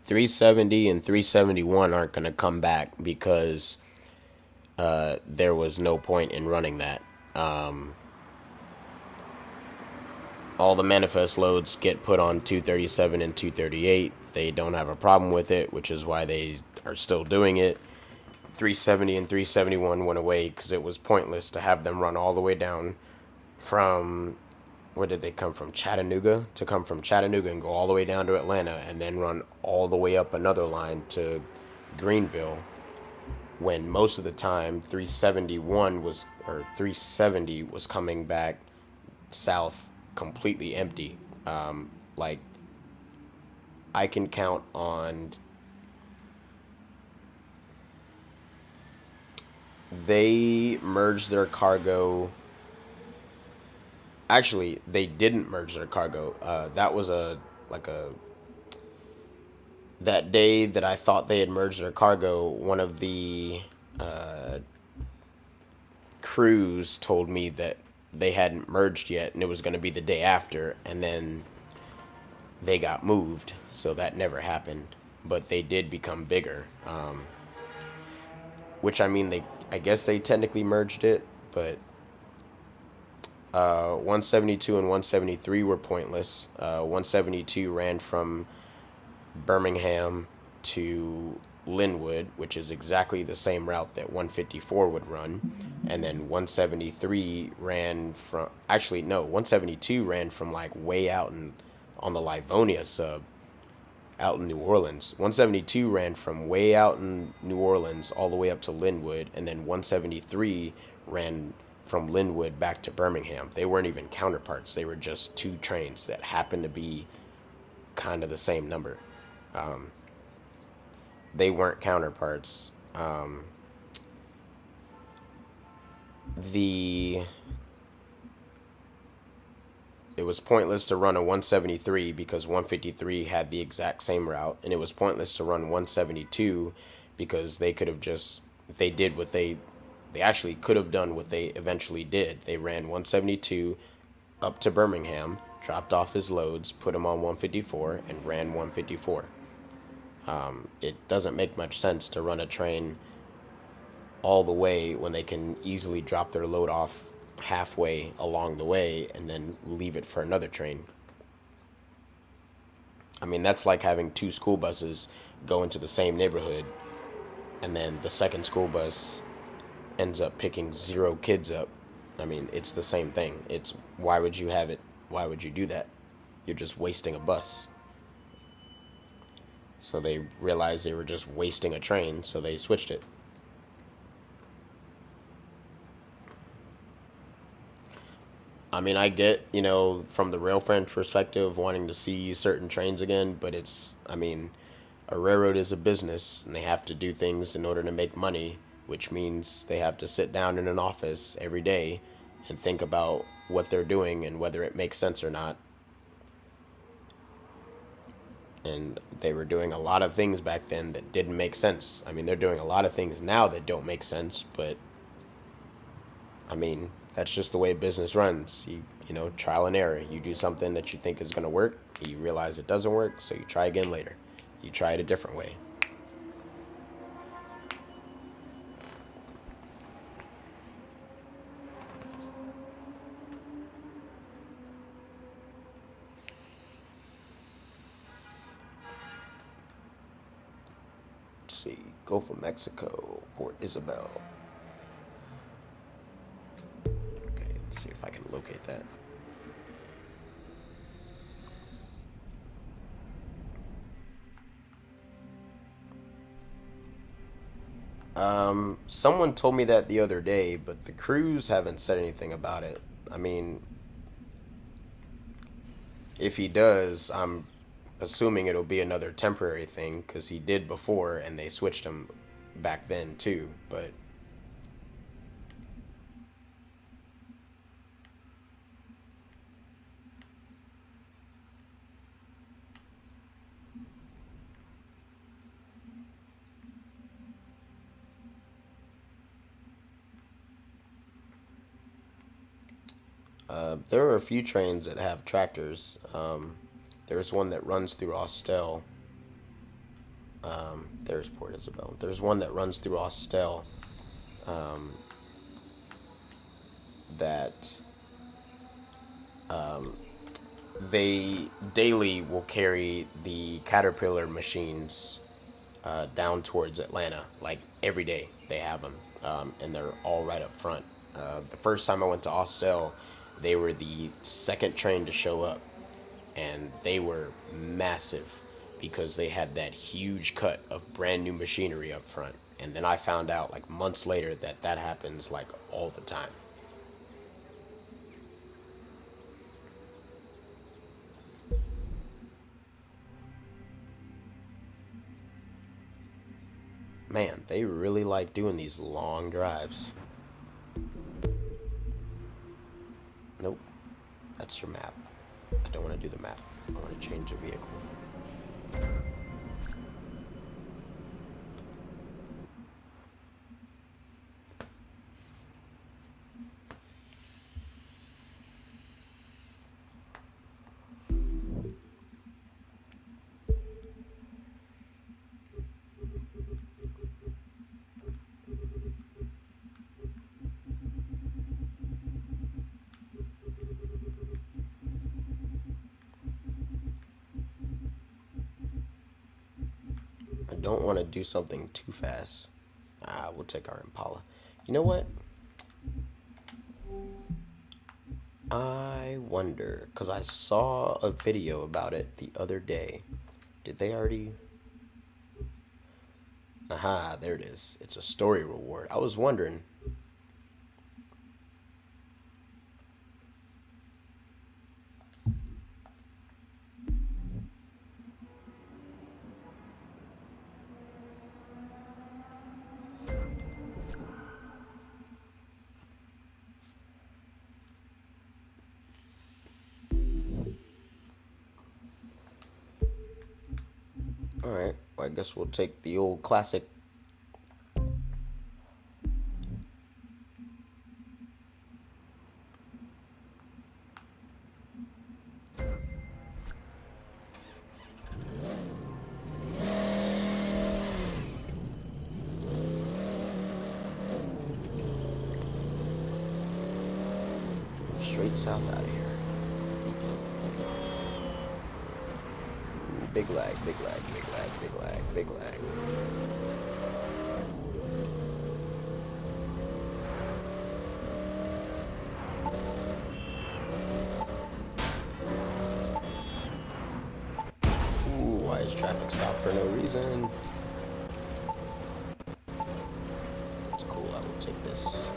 .370 and 371 aren't going to come back because there was no point in running that. All the manifest loads get put on 237 and 238. They don't have a problem with it, which is why they are still doing it. 370 and 371 went away because it was pointless to have them run all the way down from, where did they come from? Chattanooga? To come from Chattanooga and go all the way down to Atlanta and then run all the way up another line to Greenville, when most of the time 371 was, or 370 was coming back south completely empty. Like, I can count on, they merged their cargo. Actually, they didn't merge their cargo. That was that day that I thought they had merged their cargo, one of the crews told me that they hadn't merged yet and it was going to be the day after, and then they got moved, so that never happened. But they did become bigger, which, I mean, I guess they technically merged it, but 172 and 173 were pointless. 172 ran from Birmingham to Linwood, which is exactly the same route that 154 would run. And then 173 ran from, actually, no, 172 ran from like way out on the Livonia sub out in New Orleans. 172 ran from way out in New Orleans all the way up to Linwood, and then 173 ran from Linwood back to Birmingham. They weren't even counterparts. They were just two trains that happened to be kind of the same number. They weren't counterparts. It was pointless to run a 173 because 153 had the exact same route, and it was pointless to run 172 because they could have just, they did what they actually could have done what they eventually did. They ran 172 up to Birmingham, dropped off his loads, put him on 154, and ran 154. It doesn't make much sense to run a train all the way when they can easily drop their load off halfway along the way and then leave it for another train. I mean, that's like having two school buses go into the same neighborhood, and then the second school bus ends up picking 0 kids up. I mean, it's the same thing. It's, why would you have it? Why would you do that? You're just wasting a bus. So they realized they were just wasting a train, so they switched it. I mean, I get, from the rail friend perspective, wanting to see certain trains again, but it's, I mean, a railroad is a business, and they have to do things in order to make money, which means they have to sit down in an office every day and think about what they're doing and whether it makes sense or not. And they were doing a lot of things back then that didn't make sense. I mean, they're doing a lot of things now that don't make sense, but I mean, That's just the way business runs. You know, trial and error. You do something that you think is going to work, you realize it doesn't work, so you try again later. You try it a different way. Let's see, Gulf of Mexico, Port Isabel. Okay, let's see if I can locate that. Someone told me that the other day, but the crews haven't said anything about it. I mean, if he does, I'm assuming it'll be another temporary thing because he did before and they switched him back then too. But there are a few trains that have tractors. There's one that runs through Austell. There's Port Isabel. There's one that runs through Austell that they daily will carry the Caterpillar machines down towards Atlanta. Like every day they have them, and they're all right up front. The first time I went to Austell, they were the second train to show up, and they were massive because they had that huge cut of brand new machinery up front. And then I found out like months later that that happens like all the time. Man, they really like doing these long drives. Nope, that's your map. I don't want to do the map. I want to change the vehicle. I don't want to do something too fast. We'll take our Impala. You know what? I wonder, because I saw a video about it the other day. Did they already? Aha, there it is. It's a story reward. I was wondering. Alright, well, I guess we'll take the old classic. Straight south out of here. Big lag, big lag, big lag, big lag, big lag. Ooh, why is traffic stopped for no reason? It's cool, I will take this.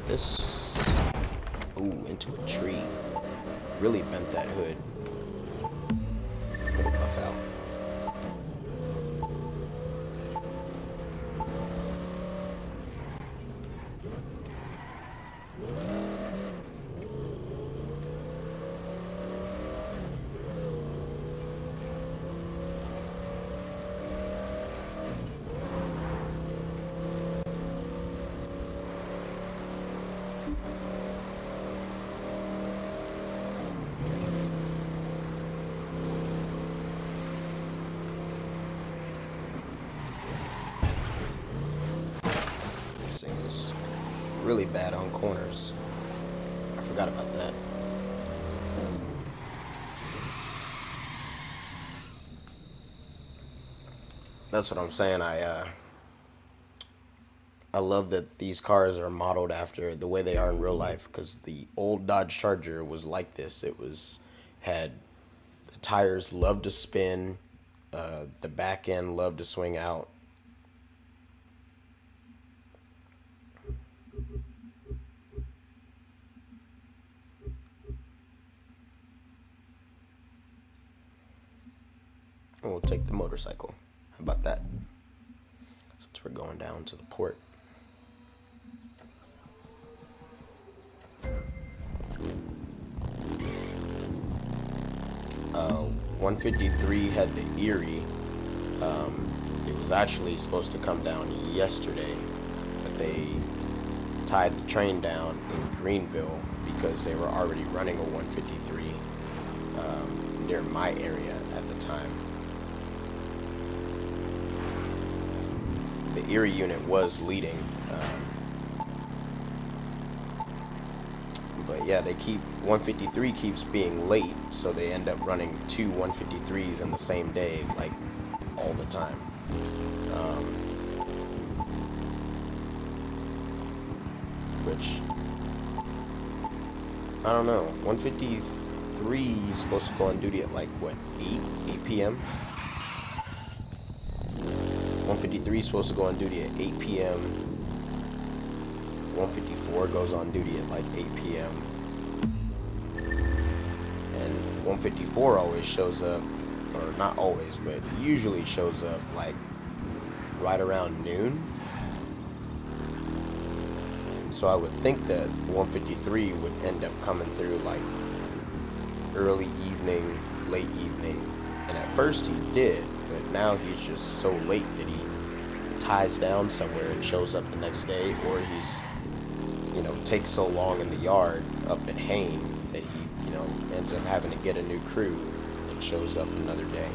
This, ooh, into a tree. Really bent that hood. Put a buff out. using is really bad on corners. I forgot about that. That's what I'm saying. I love that these cars are modeled after the way they are in real life, because the old Dodge Charger was like this. It was had the tires loved to spin, the back end loved to swing out. And we'll take the motorcycle. How about that? Since we're going down to the port. 153 had the Erie. It was actually supposed to come down yesterday, but they tied the train down in Greenville because they were already running a 153 near my area at the time. The Erie unit was leading, but yeah, 153 keeps being late, so they end up running two 153s in the same day, like all the time. Which, I don't know, 153 is supposed to go on duty at like what, 8 p.m. 153 is supposed to go on duty at 8 p.m. 154 goes on duty at like 8 p.m. And 154 always shows up, or not always, but usually shows up like right around noon. So I would think that 153 would end up coming through like early evening, late evening. And at first he did, but now he's just so late that he ties down somewhere and shows up the next day, or he's, takes so long in the yard up at Hain that he, ends up having to get a new crew and shows up another day.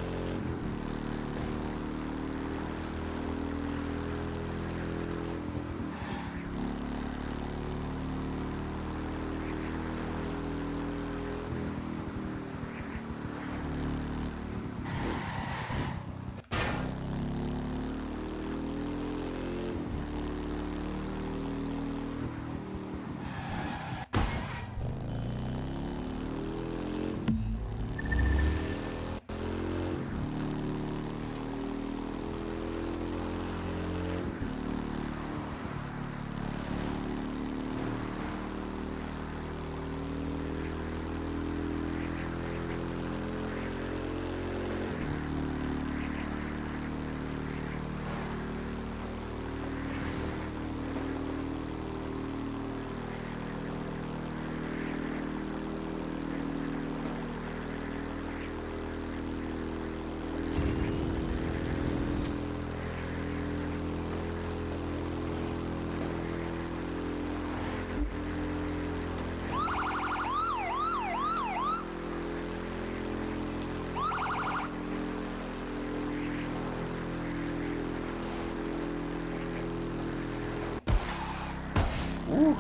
Woo.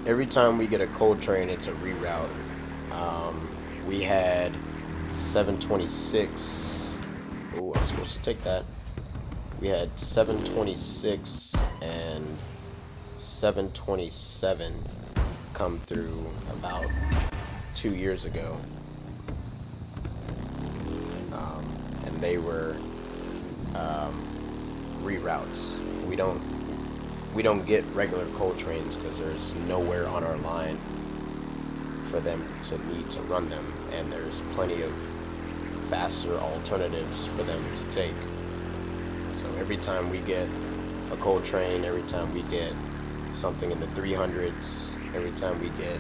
Every time we get a coal train, it's a reroute. We had 726. Oh, I was supposed to take that. We had 726 and 727 come through about 2 years ago, and they were reroutes. We don't get regular coal trains because there's nowhere on our line for them to need to run them, and there's plenty of faster alternatives for them to take. So every time we get a coal train, every time we get something in the 300s, every time we get,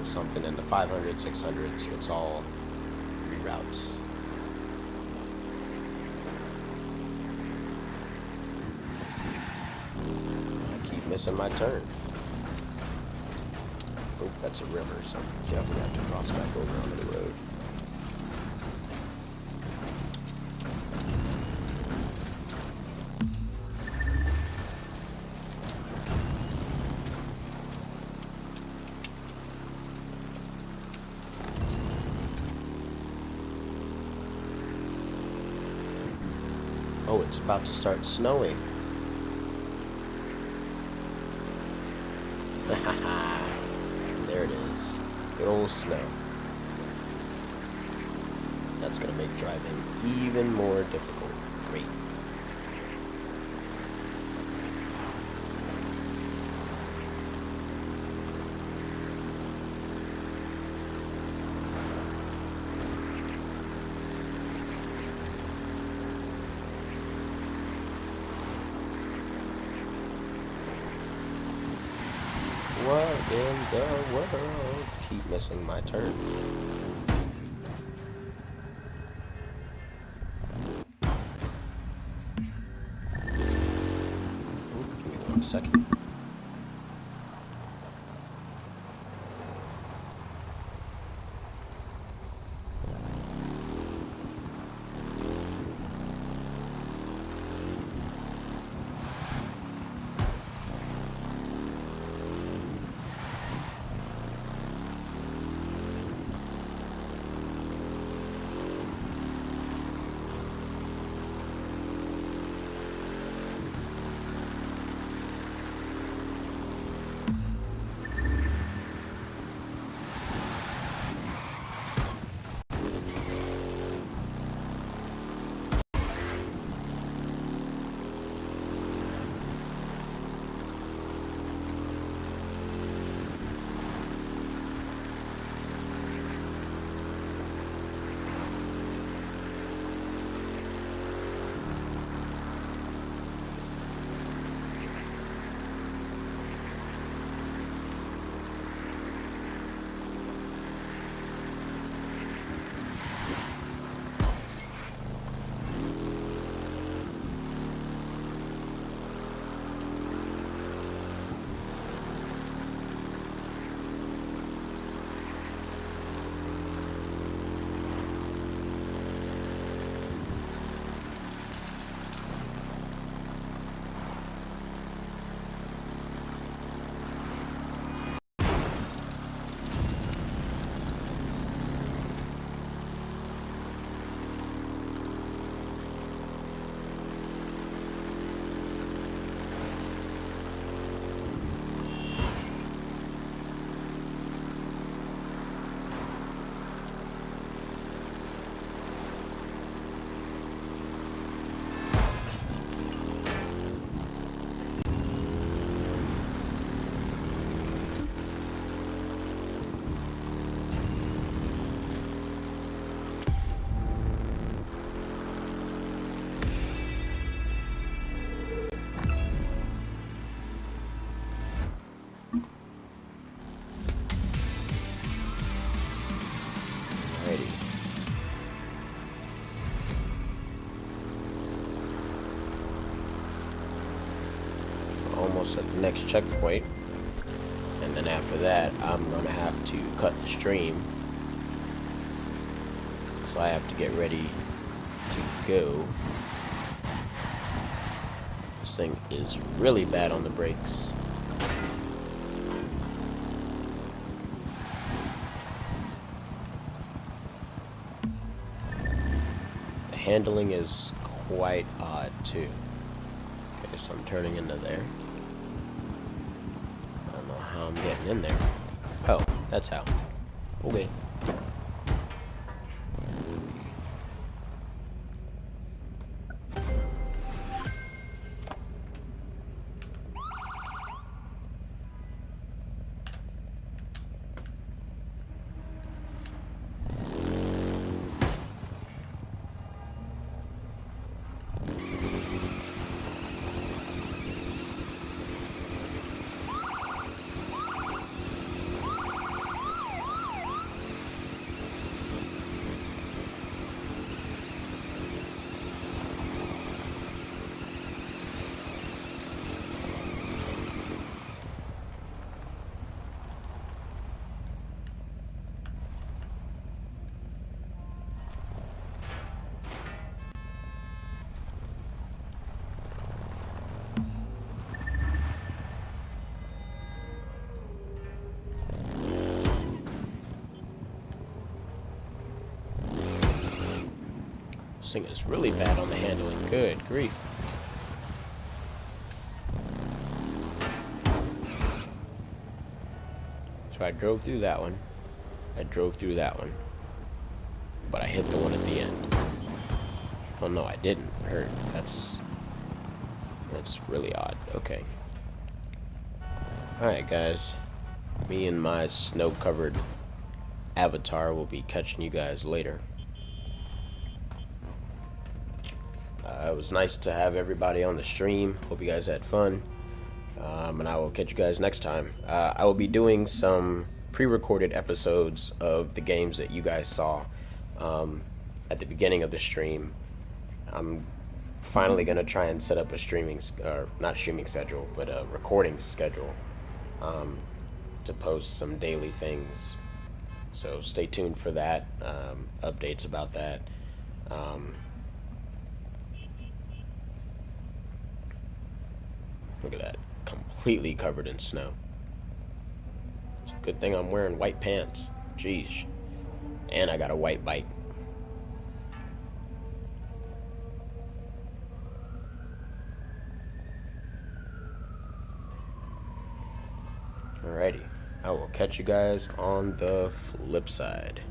something in the 500s, 600s, it's all reroutes. I keep missing my turn. Oh, that's a river, so definitely have to cross back over onto the road. Oh, it's about to start snowing. There it is. Good old snow. That's gonna make driving even more difficult. Great. What in the world? Keep missing my turn. Ooh, give me 1 second. Alrighty. Almost at the next checkpoint. And then after that, I'm gonna have to cut the stream. So I have to get ready to go. This thing is really bad on the brakes. The handling is quite odd too. Okay, so I'm turning into there. I don't know how I'm getting in there. Oh, that's how. Okay. This thing is really bad on the handling. Good grief. So I drove through that one. I drove through that one. But I hit the one at the end. Oh no, I didn't hurt. That's really odd. Okay. Alright guys. Me and my snow-covered avatar will be catching you guys later. It was nice to have everybody on the stream. Hope you guys had fun. And I will catch you guys next time. I will be doing some pre-recorded episodes of the games that you guys saw at the beginning of the stream. I'm finally going to try and set up a not streaming schedule, but a recording schedule to post some daily things. So stay tuned for that, updates about that. Look at that, completely covered in snow. It's a good thing I'm wearing white pants. Jeez. And I got a white bike. Alrighty. I will catch you guys on the flip side.